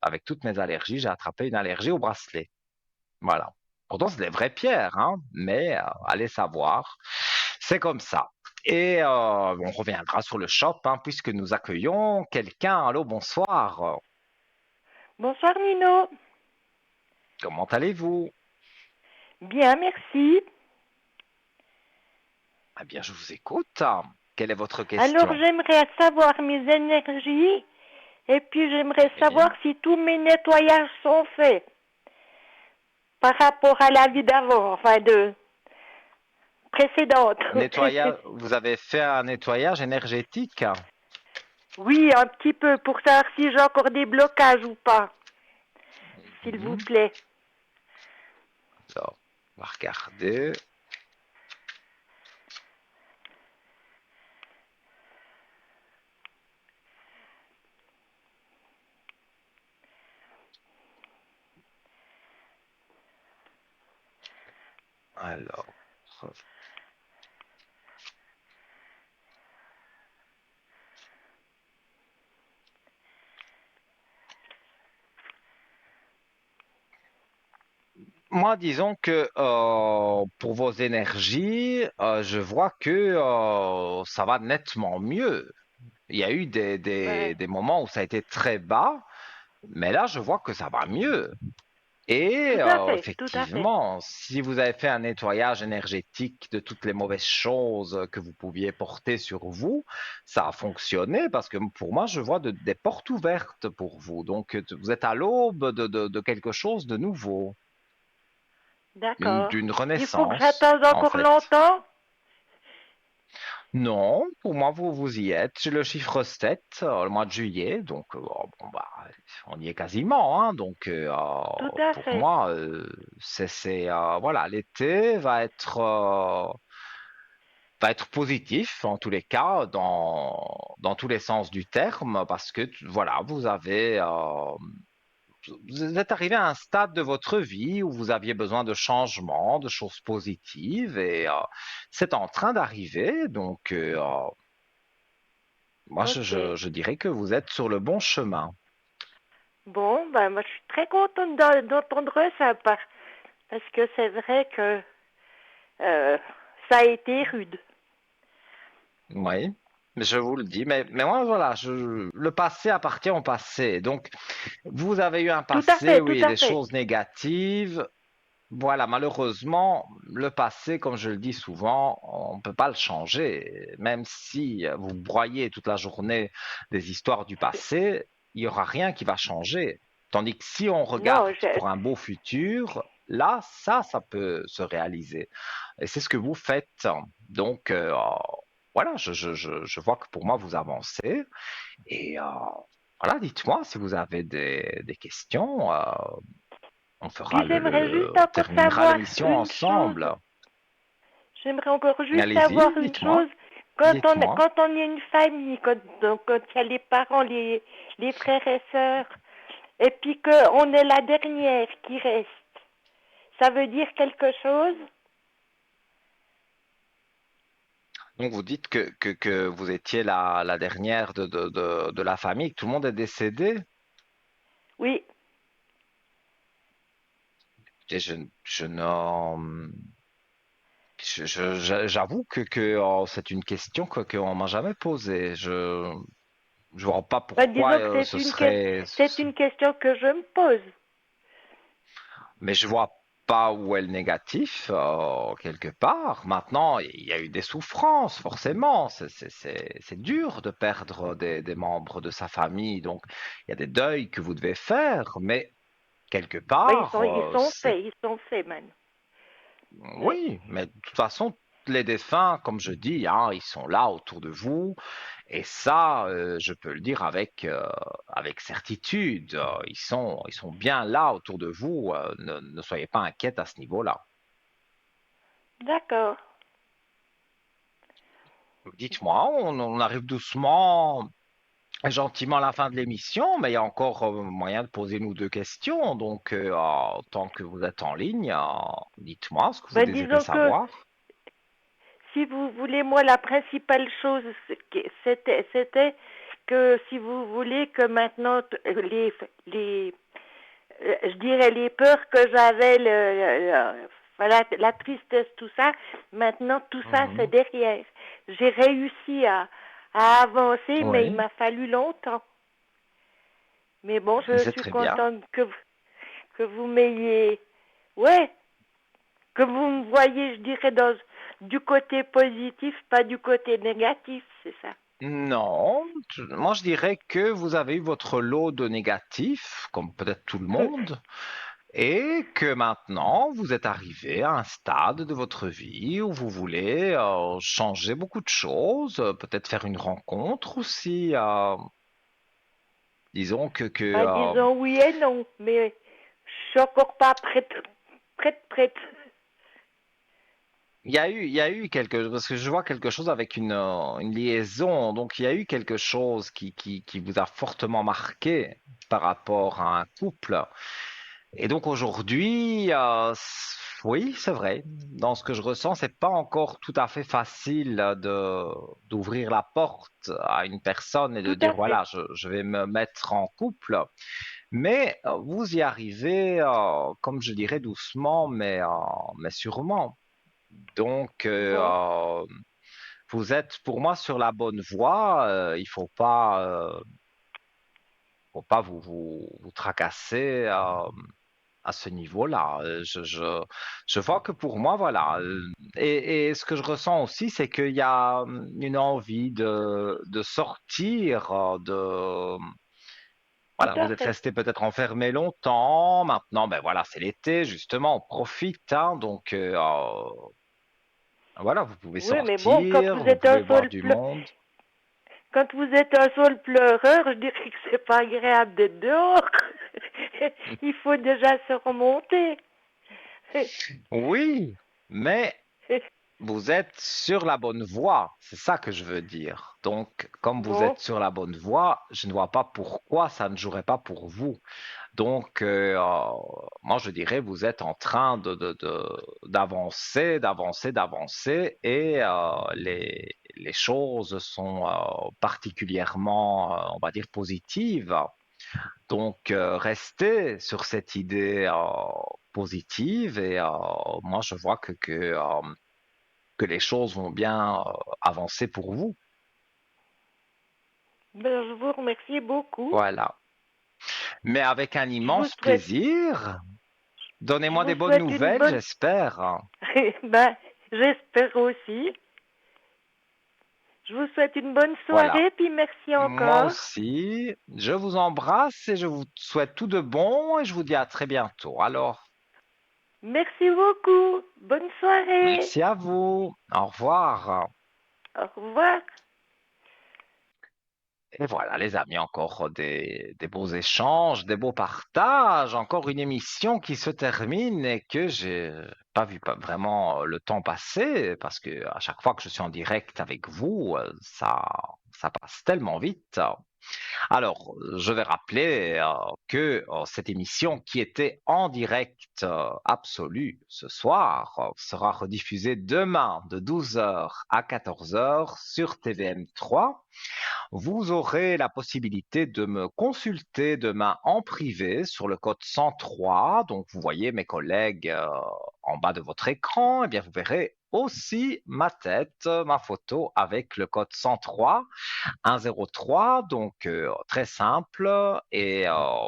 avec toutes mes allergies, j'ai attrapé une allergie au bracelet. Voilà. Pourtant, c'est des vraies pierres, hein, mais allez savoir. C'est comme ça. Et on reviendra sur le shop, hein, puisque nous accueillons quelqu'un. Allô, bonsoir. Bonsoir Nino. Comment allez-vous? Bien, merci. Eh bien, je vous écoute. Quelle est votre Alors question? j'aimerais savoir mes énergies et puis j'aimerais Oui. savoir si tous mes nettoyages sont faits par rapport à la vie d'avant, enfin de précédente. Nettoyage, vous avez fait un nettoyage énergétique? Oui, un petit peu pour savoir si j'ai encore des blocages ou pas, s'il vous Mhm. plaît. Alors, on va regarder. Alors, moi, disons que pour vos énergies, je vois que ça va nettement mieux. Il y a eu Ouais. des moments où ça a été très bas, mais là, je vois que ça va mieux. Et Tout à fait, tout à fait. effectivement, si vous avez fait un nettoyage énergétique de toutes les mauvaises choses que vous pouviez porter sur vous, ça a fonctionné parce que pour moi, je vois des portes ouvertes pour vous. Donc, vous êtes à l'aube de quelque chose de nouveau, D'accord. d'une Il faut que renaissance, j'attende en encore fait. longtemps? Non, pour moi, vous y êtes. J'ai le chiffre 7, le mois de juillet, donc bon, bah, on y est quasiment, hein. Donc, Tout à pour fait. moi, voilà, l'été va être positif en tous les cas, dans tous les sens du terme, parce que voilà, vous êtes arrivé à un stade de votre vie où vous aviez besoin de changements, de choses positives, et c'est en train d'arriver. Donc, moi, Ok. je dirais que vous êtes sur le bon chemin. Bon, ben moi je suis très contente d'entendre ça parce que c'est vrai que euh, ça a été rude. Oui, je vous le dis. Mais moi, voilà, le passé appartient au passé. Donc, vous avez eu un Tout à passé, fait, tout oui, à des fait. choses négatives. Voilà, malheureusement, le passé, comme je le dis souvent, on ne peut pas le changer. Même si vous broyez toute la journée des histoires du passé, il n'y aura rien qui va changer. Tandis que si on Non, regarde pour un beau futur, là, ça peut se réaliser. Et c'est ce que vous faites. Donc, voilà, je vois que pour moi, vous avancez. Et voilà, dites-moi si vous avez des questions. On fera puis j'aimerais juste on encore terminera savoir l'émission une chose. ensemble. J'aimerais encore juste Allez-y, savoir une dites-moi, chose. Quand dites-moi. quand on est une famille, quand il y a les parents, les frères et sœurs, et puis qu'on est la dernière qui reste, ça veut dire quelque chose? Donc vous dites que vous étiez la dernière de la famille, que tout le monde est décédé. Oui. Et je n'en- j'avoue que c'est une question qu'on m'a jamais posée. Je vois pas Ben, pourquoi disons que ce serait, c'est une question que je me pose. mais je vois pas où est le négatif quelque part. Maintenant, il y a eu des souffrances, forcément. C'est dur de perdre des membres de sa famille. Donc, il y a des deuils que vous devez faire, mais quelque Ben, part, ils sont faits, man. Oui. oui, mais de toute façon, les défunts, comme je dis, hein, ils sont là autour de vous. Et ça, je peux le dire avec certitude. Ils sont bien là autour de vous. Ne soyez pas inquiète à ce niveau-là. D'accord. Dites-moi, on arrive doucement gentiment à la fin de l'émission, mais il y a encore moyen de poser une ou deux questions. Donc, tant que vous êtes en ligne, dites-moi ce que vous Ben, désirez disons que savoir. si vous voulez, moi, la principale chose, c'était que si vous voulez que maintenant je dirais les peurs que j'avais, voilà, la tristesse, tout ça, maintenant tout ça c'est Mhm. derrière. J'ai réussi à avancer, mais il Oui, m'a fallu longtemps. Mais bon, mais je c'est suis très bien. contente que vous m'ayez, ouais, que vous me voyez, je dirais, du côté positif, pas du côté négatif, c'est ça. Non, moi je dirais que vous avez eu votre lot de négatifs, comme peut-être tout le monde, et que maintenant vous êtes arrivé à un stade de votre vie où vous voulez changer beaucoup de choses, peut-être faire une rencontre aussi. Disons Ben, disons oui et non, mais je suis encore pas prête. il y a eu quelque, parce que je vois quelque chose avec une liaison, donc il y a eu quelque chose qui vous a fortement marqué par rapport à un couple. Et donc aujourd'hui, oui, c'est vrai. Dans ce que je ressens, c'est pas encore tout à fait facile d'ouvrir la porte à une personne et de Tout dire à fait. voilà, je vais me mettre en couple. Mais vous y arrivez, comme je dirais, doucement, mais sûrement. Donc, Bon. vous êtes pour moi sur la bonne voie. Il faut pas vous tracasser à ce niveau-là. Je vois que pour moi, voilà. Et ce que je ressens aussi, c'est qu'il y a une envie de sortir, Tout voilà, à vous êtes fait. resté peut-être enfermé longtemps. Maintenant, ben voilà, c'est l'été, justement, on profite, hein, donc voilà, vous pouvez Oui, mais bon, sortir, vous pouvez voir du monde. quand vous êtes un seul pleureur, je dirais que c'est pas agréable d'être dehors. Il faut déjà se remonter. Oui, mais vous êtes sur la bonne voie, c'est ça que je veux dire. Donc, comme vous Bon, êtes sur la bonne voie, je ne vois pas pourquoi ça ne jouerait pas pour vous. Donc, moi, je dirais, vous êtes en train d'avancer, d'avancer, d'avancer, et les choses sont particulièrement, on va dire, positives. Donc, restez sur cette idée positive, et moi, je vois que les choses vont bien avancer pour vous. ben, je vous remercie beaucoup. Voilà. Mais avec un Je vous immense souhaite, plaisir. je Donnez-moi vous des bonnes souhaite une nouvelles, bonne, j'espère. ben, j'espère aussi. Je vous souhaite une bonne Voilà. soirée, puis merci Moi encore. aussi, je vous embrasse et je vous souhaite tout de bon et je vous dis à très bientôt. Alors, Merci beaucoup. Bonne soirée. merci à vous. Au revoir. Au revoir. Et voilà, les amis, encore des beaux échanges, des beaux partages, encore une émission qui se termine et que j'ai pas vu pas vraiment le temps passer parce que à chaque fois que je suis en direct avec vous, ça passe tellement vite. Alors, je vais rappeler que cette émission qui était en direct absolu ce soir sera rediffusée demain de 12 heures à 14 heures sur TVM3. Vous aurez la possibilité de me consulter demain en privé sur le code 103. Donc, vous voyez mes collègues en bas de votre écran. Eh bien, vous verrez aussi ma tête, ma photo avec le code 103. 103, donc très simple, et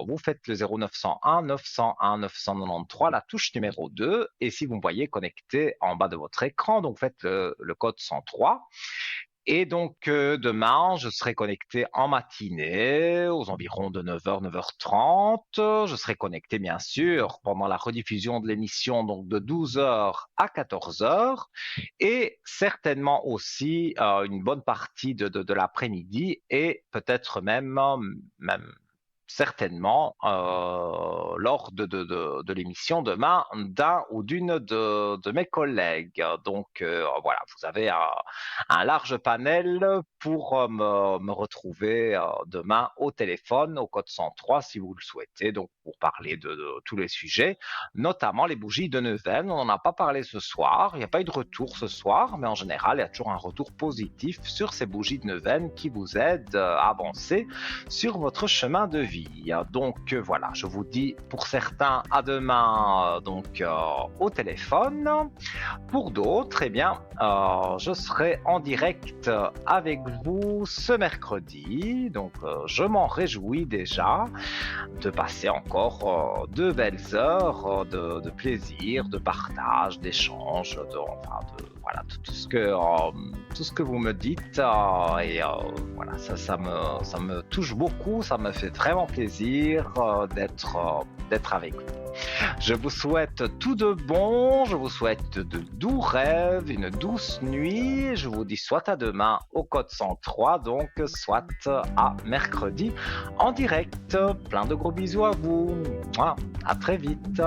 vous faites le 0901 901 993, la touche numéro 2, et si vous me voyez connecté en bas de votre écran, donc faites le code 103. Et donc demain, je serai connecté en matinée aux environs de 9h, 9h30. Je serai connecté bien sûr pendant la rediffusion de l'émission donc de 12h à 14h et certainement aussi une bonne partie de l'après-midi et peut-être même certainement lors de l'émission demain d'un ou d'une de mes collègues. Donc voilà, vous avez un large panel pour me retrouver demain au téléphone, au code 103 si vous le souhaitez, donc pour parler de tous les sujets, notamment les bougies de neuvaine. On n'en a pas parlé ce soir, il n'y a pas eu de retour ce soir, mais en général, il y a toujours un retour positif sur ces bougies de neuvaine qui vous aident à avancer sur votre chemin de vie. Donc voilà, je vous dis pour certains à demain au téléphone. Pour d'autres, eh bien, je serai en direct avec vous ce mercredi. Donc je m'en réjouis déjà de passer encore de belles heures de plaisir, de partage, d'échange, voilà, tout ce que vous me dites. Voilà, ça me touche beaucoup, ça me fait vraiment plaisir d'être avec vous. Je vous souhaite tout de bon, je vous souhaite de doux rêves, une douce nuit. Je vous dis soit à demain au code 103, donc soit à mercredi en direct. Plein de gros bisous à vous. À très vite.